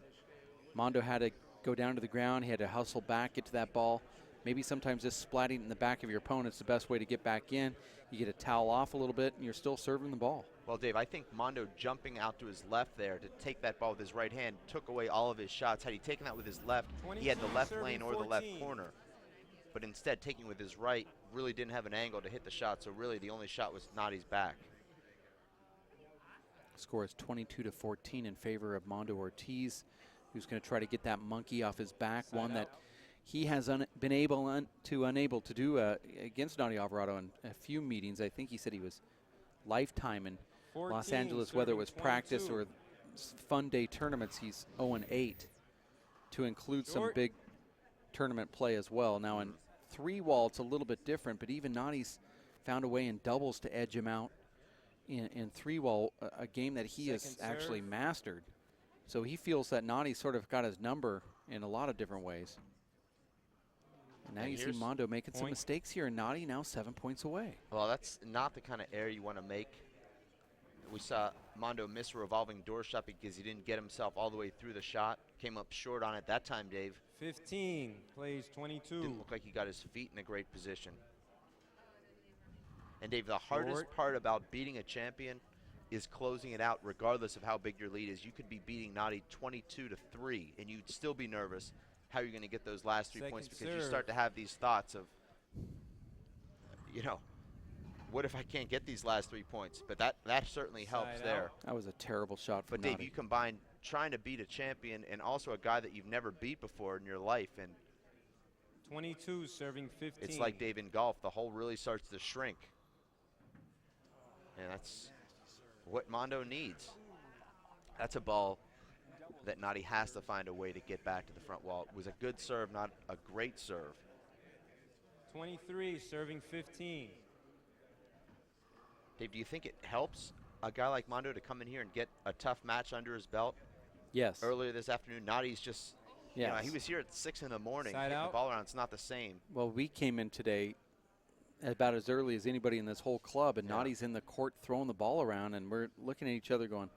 Mondo had to go down to the ground. He had to hustle back, get to that ball. Maybe sometimes just splatting in the back of your opponent's the best way to get back in. You get a towel off a little bit, and you're still serving the ball. Well, Dave, I think Mondo jumping out to his left there to take that ball with his right hand took away all of his shots. Had he taken that with his left, he had the left lane or the left corner. But instead, taking with his right, really didn't have an angle to hit the shot, so really the only shot was Nadi's back. Score is 22-14 in favor of Mondo Ortiz, who's going to try to get that monkey off his back, one that he has been unable to do against Nadi Alvarado in a few meetings. I think he said he was lifetime in Los Angeles, whether it was practice or fun day tournaments. He's 0-8 to include some big tournament play as well. Now in 3-wall, it's a little bit different, but even Nadi's found a way in doubles to edge him out in 3-wall, a game that he has actually mastered. So he feels that Nadi sort of got his number in a lot of different ways. And now you see Mondo making some mistakes here, and Nadi now 7 points away. Well, that's not the kind of error you want to make. We saw Mondo miss a revolving door shot because he didn't get himself all the way through the shot. Came up short on it that time, Dave. 15, plays 22. Didn't look like he got his feet in a great position. And Dave, the hardest part about beating a champion is closing it out regardless of how big your lead is. You could be beating Nadi 22-3 and you'd still be nervous how you're going to get those last 3 points, because you start to have these thoughts of, you know, what if I can't get these last 3 points? But that certainly helps there. That was a terrible shot for But Dave, you combine trying to beat a champion and also a guy that you've never beat before in your life, and 22 serving 15. it's like, Dave, in golf, the hole really starts to shrink. And that's what Mondo needs. That's a ball that Nadi has to find a way to get back to the front wall. It was a good serve, not a great serve. 23 serving 15. Dave, do you think it helps a guy like Mondo to come in here and get a tough match under his belt? Yes. Earlier this afternoon, Nadi's just, you know, he was here at 6 in the morning, hitting the ball around. It's not the same. Well, we came in today about as early as anybody in this whole club, and Yeah. Nadi's in the court throwing the ball around, and we're looking at each other going,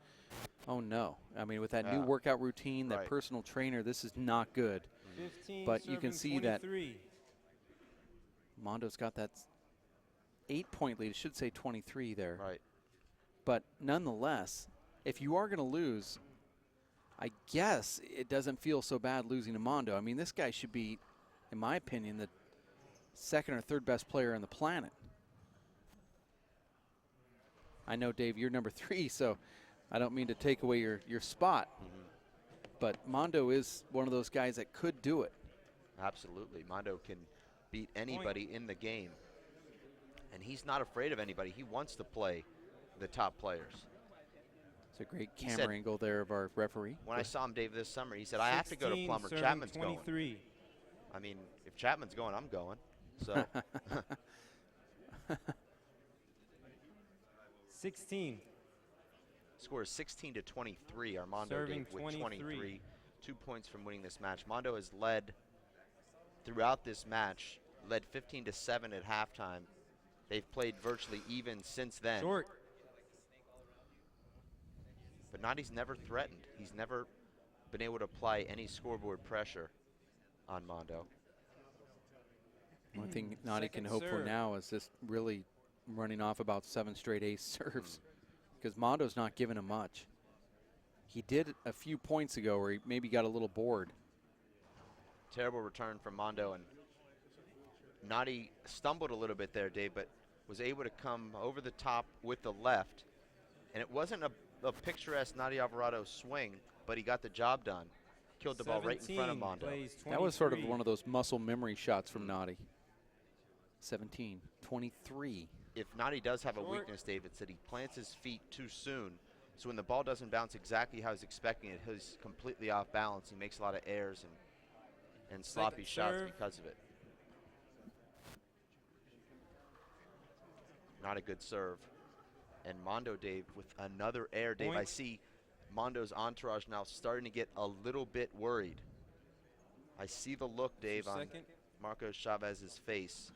oh no. I mean, with that new Yeah. workout routine, that Right. personal trainer, this is not good. 15, But you can serving see that 23. Mondo's got that 8-point lead. It should say 23 there. Right. But nonetheless, if you are going to lose, I guess it doesn't feel so bad losing to Mondo. I mean, this guy should be, in my opinion, the second or third best player on the planet. I know, Dave, you're number 3, so I don't mean to take away your spot. But Mondo is one of those guys that could do it. Absolutely. Mondo can beat anybody in the game. And he's not afraid of anybody. He wants to play the top players. It's a great He camera said- angle there of our referee. When I saw him, Dave, this summer, he said, I have to go to 16, Plummer. serving Chapman's 23. going. I mean, if Chapman's going, I'm going. So 16. score is 16-23. Armando Serving Dave with 23. 23. 2 points from winning this match. Mondo has led throughout this match, led 15-7 at halftime. They've played virtually even since then. Short. But Nadi's never threatened. He's never been able to apply any scoreboard pressure on Mondo. One thing Nadi can Second hope for serve. now is just really running off about 7 straight ace serves, because Mondo's not giving him much. He did a few points ago where he maybe got a little bored. Terrible return from Mondo, and Nadi stumbled a little bit there, Dave, but was able to come over the top with the left. And it wasn't a picturesque Nadi Alvarado swing, but he got the job done. Killed the ball right in front of 17 Mondo. plays That was sort of 23. one of those muscle memory shots from Nadi. 17, 23. If Nadi does have a Short. weakness, Dave, it's that he plants his feet too soon. So when the ball doesn't bounce exactly how he's expecting it, he's completely off balance. He makes a lot of errors and sloppy Second shots serve. because of it. Not a good serve. And Mondo, Dave, with another error. Dave, I Point. see Mondo's entourage now starting to get a little bit worried. I see the look, Dave, on Second. Marcos Chavez's face.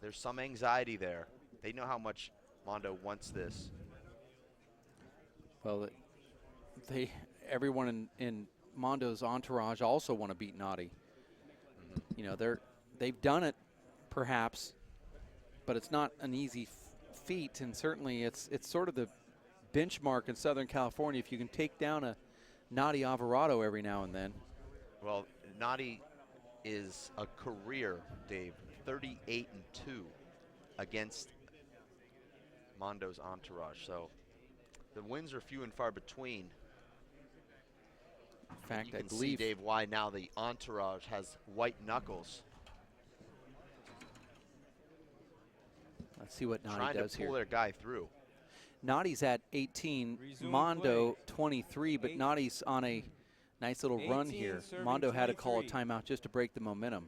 There's some anxiety there. They know how much Mondo wants this. Well, everyone in Mondo's entourage also want to beat Nadi. You know, they've done it, perhaps, but it's not an easy feat, and certainly it's sort of the benchmark in Southern California. If you can take down a Nadi Alvarado every now and then. Well, Nadi is a career, Dave, 38-2 against Mondo's entourage. So the wins are few and far between. In fact, You I can see, believe Dave, why now the entourage has white knuckles. Let's see what Nadi Trying does to pull here. their guy through. Nadi's at 18, Resume Mondo play. 23, but Eight- Nadi's on a nice little run 18, here. serving Mondo had to call a 23. timeout just to break the momentum.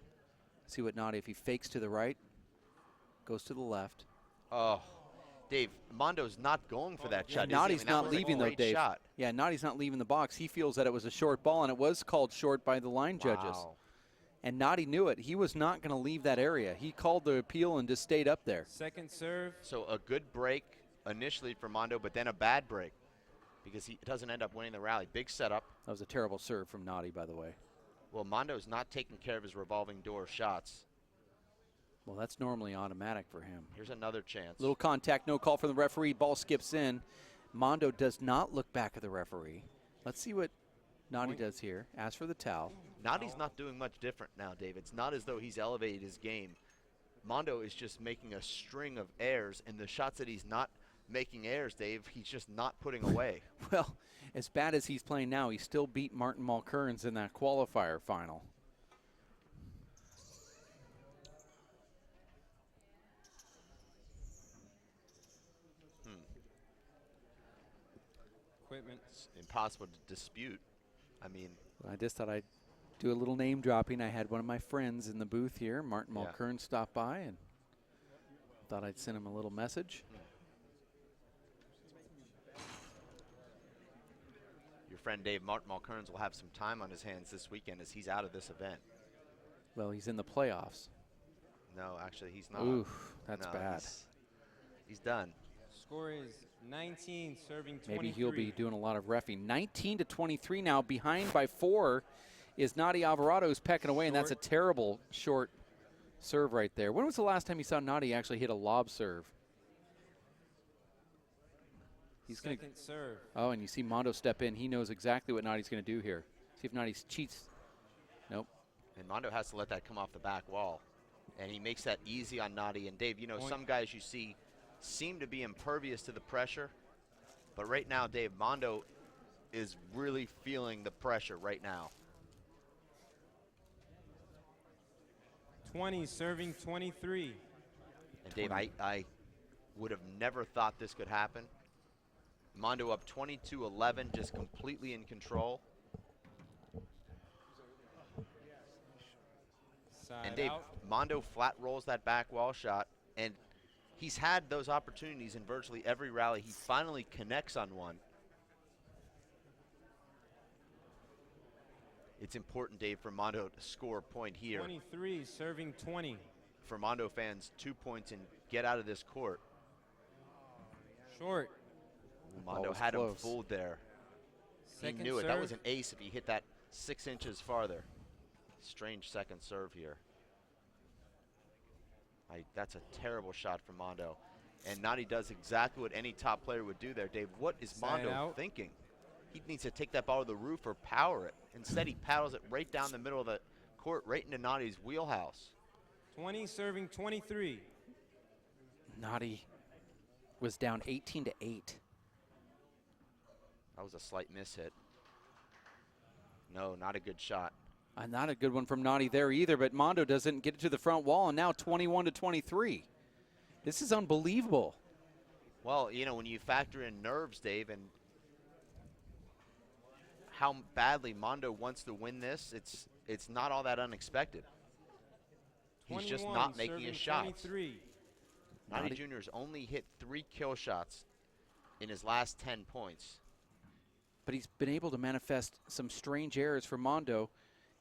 See what Nadi, if he fakes to the right, goes to the left. Oh, Dave, Mondo's not going for that shot. is he? Nadi's I mean, that not was a leaving though, great Dave. shot. Yeah, Nadi's not leaving the box. He feels that it was a short ball, and it was called short by the line judges. Wow. And Nadi knew it. He was not going to leave that area. He called the appeal and just stayed up there. Second serve. So a good break initially for Mondo, but then a bad break because he doesn't end up winning the rally. Big setup. That was a terrible serve from Nadi, by the way. Well, Mondo's not taking care of his revolving door shots. Well, that's normally automatic for him. Here's another chance. Little contact, no call from the referee. Ball skips in. Mondo does not look back at the referee. Let's see what Nadi does here. Asks for the towel. Nadi's not doing much different now, Dave. It's not as though he's elevated his game. Mondo is just making a string of errors, and the shots that he's not making errors, Dave, he's just not putting away. Well, as bad as he's playing now, he still beat Martin Mulkerns in that qualifier final. Equipment. It's impossible to dispute. I mean, I just thought I'd do a little name dropping. I had one of my friends in the booth here, Martin Yeah. Mulkern, stop by, and thought I'd send him a little message. your friend Dave Martin Mulkerns will have some time on his hands this weekend as he's out of this event. Well, he's in the playoffs. No, actually, he's not. Oof, that's No, bad. He's done. Score is 19, serving 23. Maybe he'll be doing a lot of reffing. 19-23 now, behind by 4 is Nadi Alvarado, who's pecking away, and that's a terrible short serve right there. When was the last time you saw Nadi actually hit a lob serve? He's going to serve. Oh, and you see Mondo step in. He knows exactly what Nadi's going to do here. See if Nadi cheats. Nope. And Mondo has to let that come off the back wall. And he makes that easy on Nadi. And Dave, you know, some guys you see seem to be impervious to the pressure. But right now, Dave, Mondo is really feeling the pressure right now. 20, serving 23. And Dave, I would have never thought this could happen. Mondo up 22-11, just completely in control. And Dave, Mondo flat rolls that back wall shot, and he's had those opportunities in virtually every rally. He finally connects on one. It's important, Dave, for Mondo to score a point here. 23, serving 20. For Mondo fans, 2 points and get out of this court. Short. Mondo had him fooled there. He knew it. That was an ace if he hit that 6 inches farther. Strange second serve here. That's a terrible shot from Mondo. And Nadi does exactly what any top player would do there. Dave, what is Mondo thinking? He needs to take that ball to the roof or power it. Instead, he paddles it right down the middle of the court, right into Nadi's wheelhouse. 20, serving 23. Nadi was down 18-8. That was a slight miss hit. No, not a good shot. Not a good one from Nadi there either, but Mondo doesn't get it to the front wall, and now 21-23. This is unbelievable. Well, you know, when you factor in nerves, Dave, and how badly Mondo wants to win this, it's not all that unexpected. He's just not making his shots. Nadi Jr.'s only hit 3 kill shots in his last 10 points. But he's been able to manifest some strange errors for Mondo.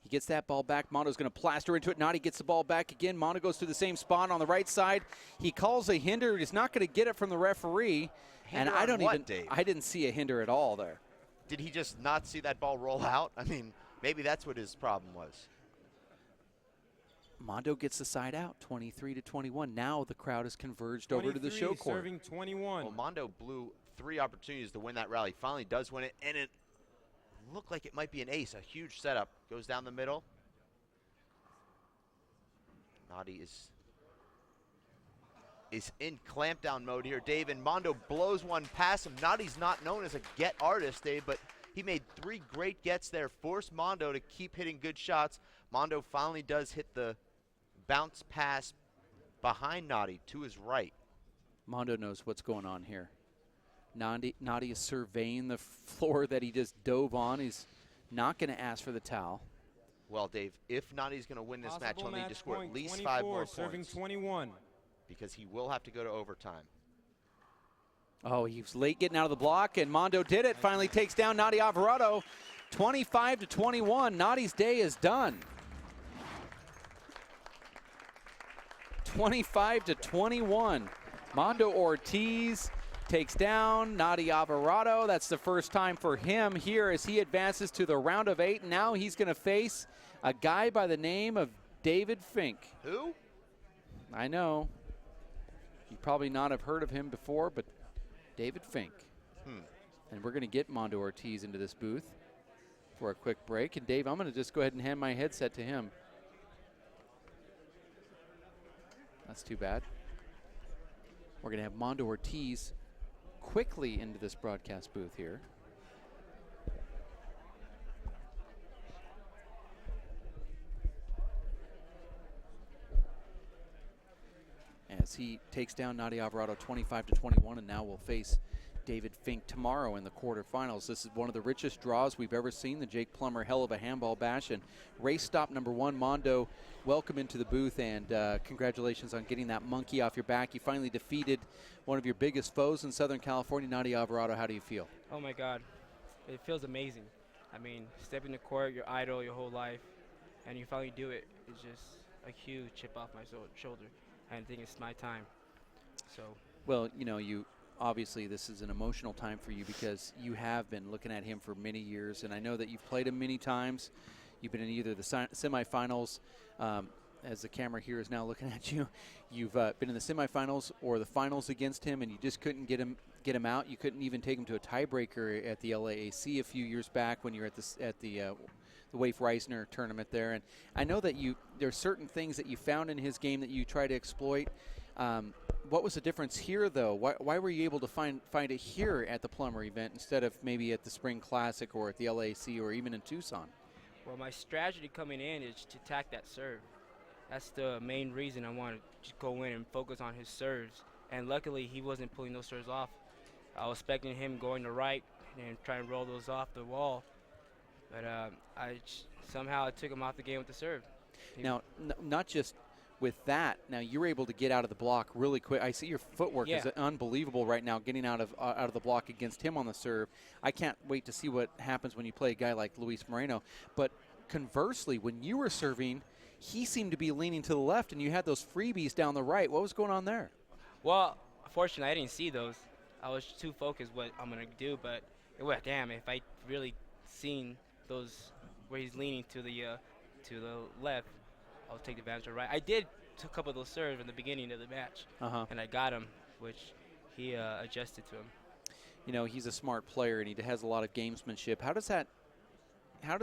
He gets that ball back. Mondo's going to plaster into it. Nadi gets the ball back again. Mondo goes to the same spot on the right side. He calls a hinder. He's not going to get it from the referee. Hinder and Dave? I didn't see a hinder at all there. Did he just not see that ball roll out? I mean, maybe that's what his problem was. Mondo gets the side out, 23-21. Now the crowd has converged over to the show court. Serving 21. Well, Mondo blew 3 opportunities to win that rally. Finally does win it, and it looked like it might be an ace. A huge setup. Goes down the middle. Nadi is in clampdown mode here, Dave, and Mondo blows one past him. Nadi's not known as a get artist, Dave, but he made 3 great gets there, forced Mondo to keep hitting good shots. Mondo finally does hit the bounce pass behind Nadi to his right. Mondo knows what's going on here. Nadi is surveying the floor that he just dove on. He's not going to ask for the towel. Well, Dave, if Nadi's going to win this match, he'll need to score at least 24, 5 more serving points. 21. Because he will have to go to overtime. Oh, he was late getting out of the block, and Mondo did it. Finally takes down Nadi Alvarado, 25-21. Nadi's day is done. 25-21. Mondo Ortiz takes down Nadi Alvarado. That's the first time for him here as he advances to the round of 8. Now he's going to face a guy by the name of David Fink. Who? I know. You probably not have heard of him before, but David Fink. And we're going to get Mondo Ortiz into this booth for a quick break. And Dave, I'm going to just go ahead and hand my headset to him. That's too bad. We're going to have Mondo Ortiz quickly into this broadcast booth here. As he takes down Nadi Alvarado 25-21, and now will face David Fink tomorrow in the quarterfinals. This is one of the richest draws we've ever seen, the Jake Plummer Helluva Handball Bash. And race stop number 1, Mondo, welcome into the booth, and congratulations on getting that monkey off your back. You finally defeated one of your biggest foes in Southern California, Nadi Alvarado. How do you feel? Oh my God, it feels amazing. I mean, stepping to court, your idol your whole life, and you finally do it. It's just a huge chip off my shoulder. And I think it's my time. So. Well, you obviously this is an emotional time for you because you have been looking at him for many years, and I know that you've played him many times. You've been in either the semifinals, as the camera here is now looking at you. You've been in the semifinals or the finals against him, and you just couldn't get him out. You couldn't even take him to a tiebreaker at the LAAC a few years back when you were at the Waif Reisner tournament there. And I know that there's certain things that you found in his game that you try to exploit. What was the difference here, though? Why were you able to find it here at the Plummer event instead of maybe at the Spring Classic or at the LAC or even in Tucson? Well, my strategy coming in is to attack that serve. That's the main reason I want to just go in and focus on his serves. And luckily, he wasn't pulling those serves off. I was expecting him going to right and trying to roll those off the wall. But somehow I took him off the game with the serve. Now, not just with that, now you're able to get out of the block really quick. I see your footwork is unbelievable right now, getting out of the block against him on the serve. I can't wait to see what happens when you play a guy like Luis Moreno. But conversely, when you were serving, he seemed to be leaning to the left, and you had those freebies down the right. What was going on there? Well, fortunately, I didn't see those. I was too focused what I'm going to do, but damn, if I really seen those where he's leaning to the left, I'll take advantage of right. I did took a couple of those serves in the beginning of the match, and I got him, which he adjusted to him. He's a smart player, and he has a lot of gamesmanship. How does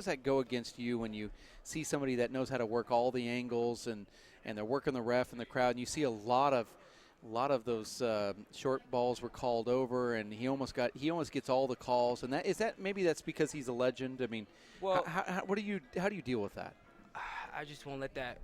that go against you when you see somebody that knows how to work all the angles and they're working the ref and the crowd, and you see a lot of those short balls were called over, and he almost gets all the calls, and maybe that's because he's a legend. I mean, well, how do you deal with that? I just won't let that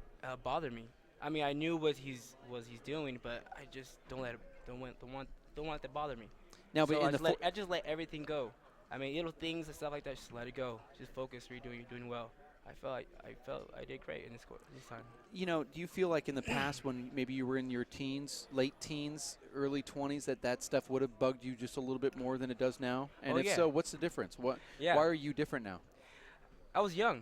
bother me. I mean, I knew what he's doing, but I just don't want that to bother me. Now, so but I just let everything go. I mean, little things and stuff like that, just let it go. Just focus. You're doing well. I felt I did great in this time. Do you feel like in the past when maybe you were in your teens, late teens, early 20s, that stuff would have bugged you just a little bit more than it does now? And if so, what's the difference? Why are you different now? I was young.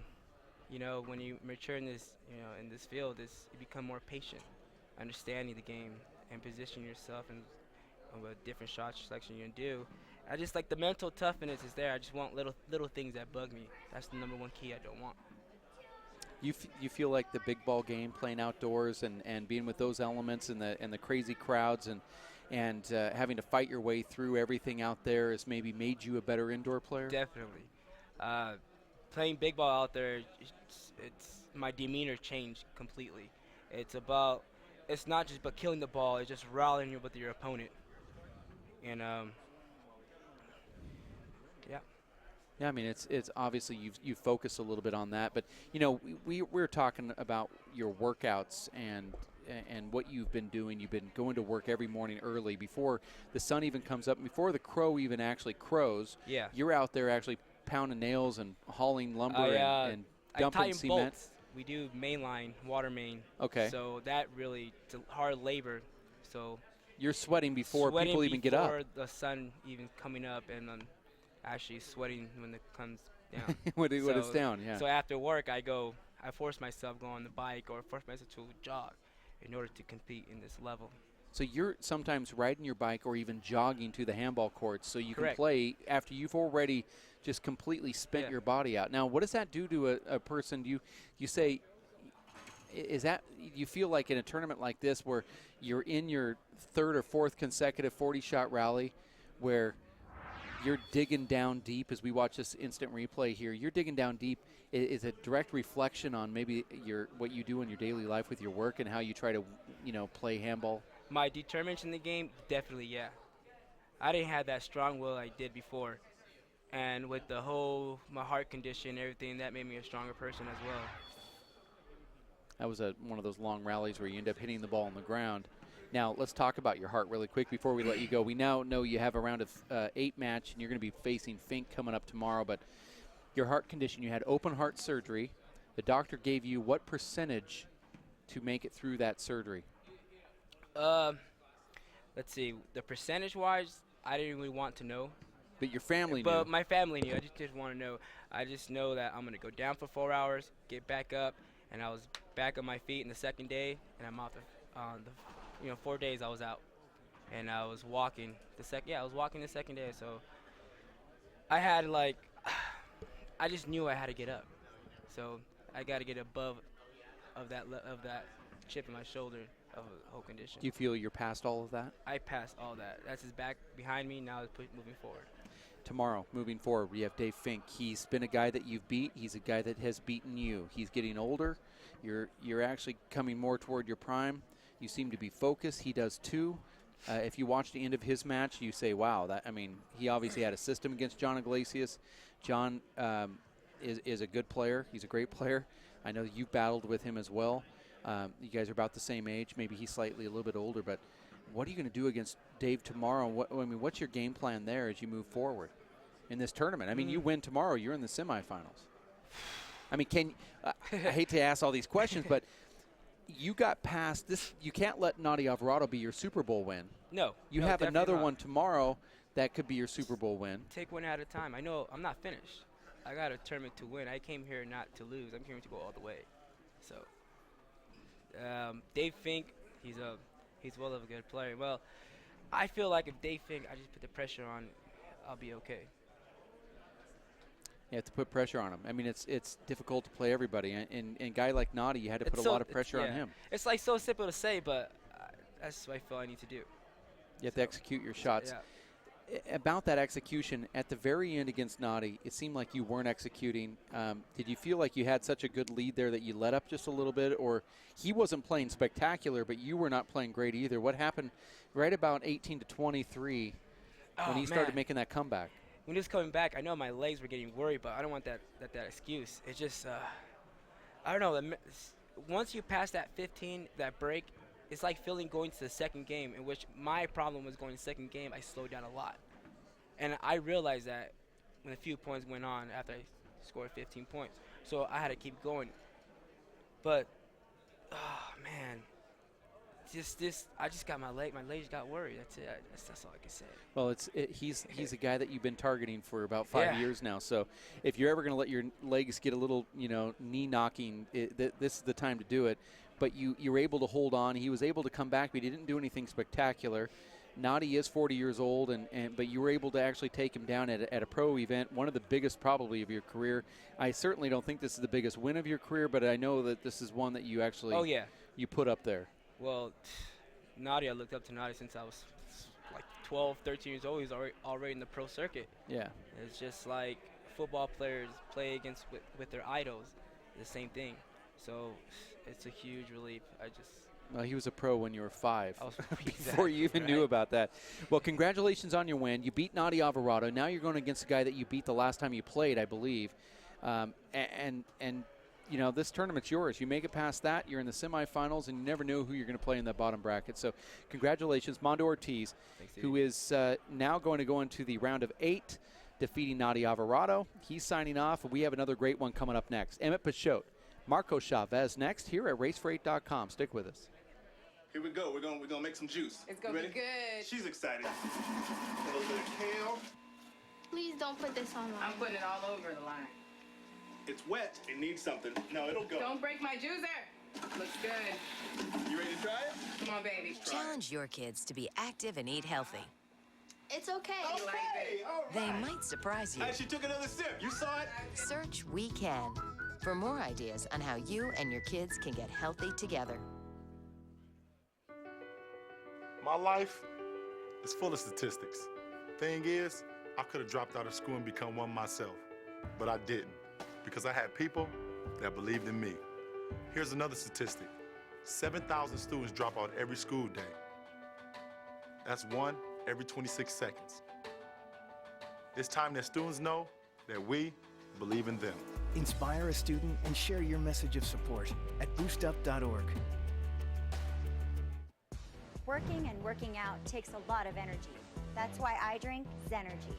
When you mature in this, in this field, you become more patient, understanding the game and positioning yourself and with different shot selection you can do. I just like the mental toughness is there. I just want little things that bug me. That's the number one key I don't want. You feel like the big ball game, playing outdoors and being with those elements and the crazy crowds and having to fight your way through everything out there has maybe made you a better indoor player? Definitely. Playing big ball out there, it's my demeanor changed completely. It's not just about killing the ball. It's just rallying you with your opponent. And Yeah, I mean, it's obviously you focus a little bit on that, but we're talking about your workouts and what you've been doing. You've been going to work every morning early before the sun even comes up, before the crow even actually crows. Yeah, you're out there actually pounding nails and hauling lumber and dumping I tie cement. Bolts. We do mainline, water main. Okay. So that really it's hard labor. So you're sweating before people even get up. Before the sun even coming up, and actually sweating when it comes down. when it's down, yeah. So after work, I force myself to go on the bike or force myself to jog in order to compete in this level. So you're sometimes riding your bike or even jogging to the handball courts so you Correct. can play after you've already just completely spent your body out. Now, what does that do to a person? You say, is that you feel like in a tournament like this where you're in your third or fourth consecutive 40-shot rally where you're digging down deep as we watch this instant replay here, you're digging down deep, is a direct reflection on maybe what you do in your daily life with your work and how you try to, play handball? My determination in the game, definitely, yeah. I didn't have that strong will I did before. And with my heart condition, everything, that made me a stronger person as well. That was one of those long rallies where you end up hitting the ball on the ground. Now, let's talk about your heart really quick before we let you go. We now know you have a round of 8 match, and you're going to be facing Fink coming up tomorrow. But your heart condition, you had open heart surgery. The doctor gave you what percentage to make it through that surgery? Let's see. The percentage-wise, I didn't really want to know. But your family knew. But my family knew. I just didn't want to know. I just know that I'm going to go down for 4 hours, get back up, and I was back on my feet in the second day, and I'm out the 4 days I was out, and I was walking I was walking the second day, so I had I just knew I had to get up, so I got to get above of that chip in my shoulder of a whole condition. Do you feel you're past all of that? I passed all that. That's his back behind me. Now it's moving forward. Tomorrow, moving forward, we have Dave Fink. He's been a guy that you've beat. He's a guy that has beaten you. He's getting older. You're actually coming more toward your prime. You seem to be focused. He does too. If you watch the end of his match, you say, wow, he obviously had a system against John Iglesias. John is a good player. He's a great player. I know you've battled with him as well. You guys are about the same age. Maybe he's slightly a little bit older, but what are you going to do against Dave tomorrow? What's your game plan there as you move forward in this tournament? I mean, you win tomorrow, you're in the semifinals. I mean, I hate to ask all these questions, but you got past this. You can't let Nadi Alvarado be your Super Bowl win. No. You have another one tomorrow that could be your Super Bowl win. Take one at a time. I know I'm not finished. I got a tournament to win. I came here not to lose. I'm here to go all the way. So, Dave Fink, he's well of a good player. Well, I feel like if Dave Fink, I just put the pressure on, I'll be okay. You have to put pressure on him. I mean, it's difficult to play everybody, and a guy like Nadi, you had to put a lot of pressure on him. It's like so simple to say, but that's what I feel I need to do. You have to execute your shots. Yeah. About that execution, at the very end against Nadi, it seemed like you weren't executing. Did you feel like you had such a good lead there that you let up just a little bit? Or he wasn't playing spectacular, but you were not playing great either. What happened right about 18 to 23 when he started making that comeback? When he was coming back, I know my legs were getting worried, but I don't want that excuse. It's just, I don't know. Once you pass that 15, that break, it's like feeling going to the second game, in which my problem was going to the second game, I slowed down a lot. And I realized that when a few points went on after I scored 15 points. So I had to keep going. But, oh, man. I just got my legs got worried. That's it. That's all I can say. Well, he's a guy that you've been targeting for about 5 years now. So if you're ever going to let your legs get a little, knee knocking, this is the time to do it. But you were able to hold on. He was able to come back, but he didn't do anything spectacular. Nadi is 40 years old, but you were able to actually take him down at a pro event, one of the biggest probably of your career. I certainly don't think this is the biggest win of your career, but I know that this is one that you actually you put up there. Well, Nadi, I looked up to Nadi since I was like 12, 13 years old. He's already in the pro circuit. Yeah. It's just like football players play against with their idols. The same thing. So it's a huge relief. Well, he was a pro when you were 5, before exactly, you even knew about that. Well, congratulations on your win. You beat Nadi Alvarado. Now you're going against a guy that you beat the last time you played, I believe. This tournament's yours. You make it past that, you're in the semifinals, and you never know who you're going to play in that bottom bracket. So congratulations, Mondo Ortiz, who is now going to go into the round of 8, defeating Nadi Alvarado. He's signing off, and we have another great one coming up next. Emmett Peixoto, Marco Chavez next here at racefor8.com. Stick with us. Here we go. We're gonna make some juice. It's gonna be good. She's excited. A little bit of kale. Please don't put this on. I'm putting it all over the line. It's wet. It needs something. No, it'll go. Don't break my juicer. Looks good. You ready to try it? Come on, baby. Challenge your kids to be active and eat healthy. It's okay. Okay, all right. They might surprise you. She took another sip. You saw it? Search We Can for more ideas on how you and your kids can get healthy together. My life is full of statistics. Thing is, I could have dropped out of school and become one myself, but I didn't because I had people that believed in me. Here's another statistic. 7,000 students drop out every school day. That's 1 every 26 seconds. It's time that students know that we believe in them. Inspire a student and share your message of support at boostup.org. Working and working out takes a lot of energy. That's why I drink Zenergy.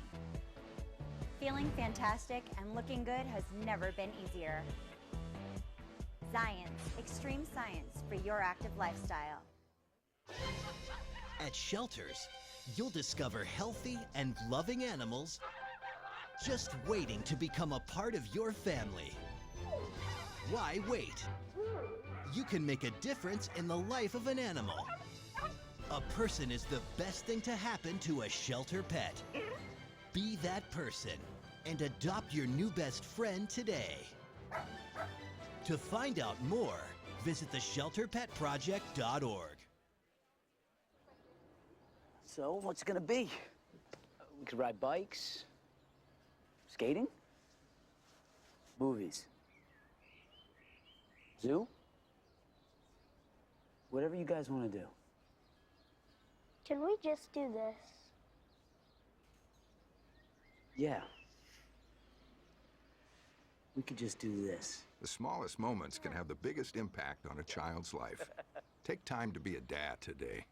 Feeling fantastic and looking good has never been easier. Science, extreme science for your active lifestyle. At shelters, you'll discover healthy and loving animals just waiting to become a part of your family. why wait? You can make a difference in the life of an animal. A person is the best thing to happen to a shelter pet. Be that person and adopt your new best friend today. To find out more, visit theshelterpetproject.org. So, what's it gonna be? We could ride bikes, skating, movies, zoo, whatever you guys want to do. Can we just do this? Yeah. We could just do this. The smallest moments can have the biggest impact on a child's life. Take time to be a dad today.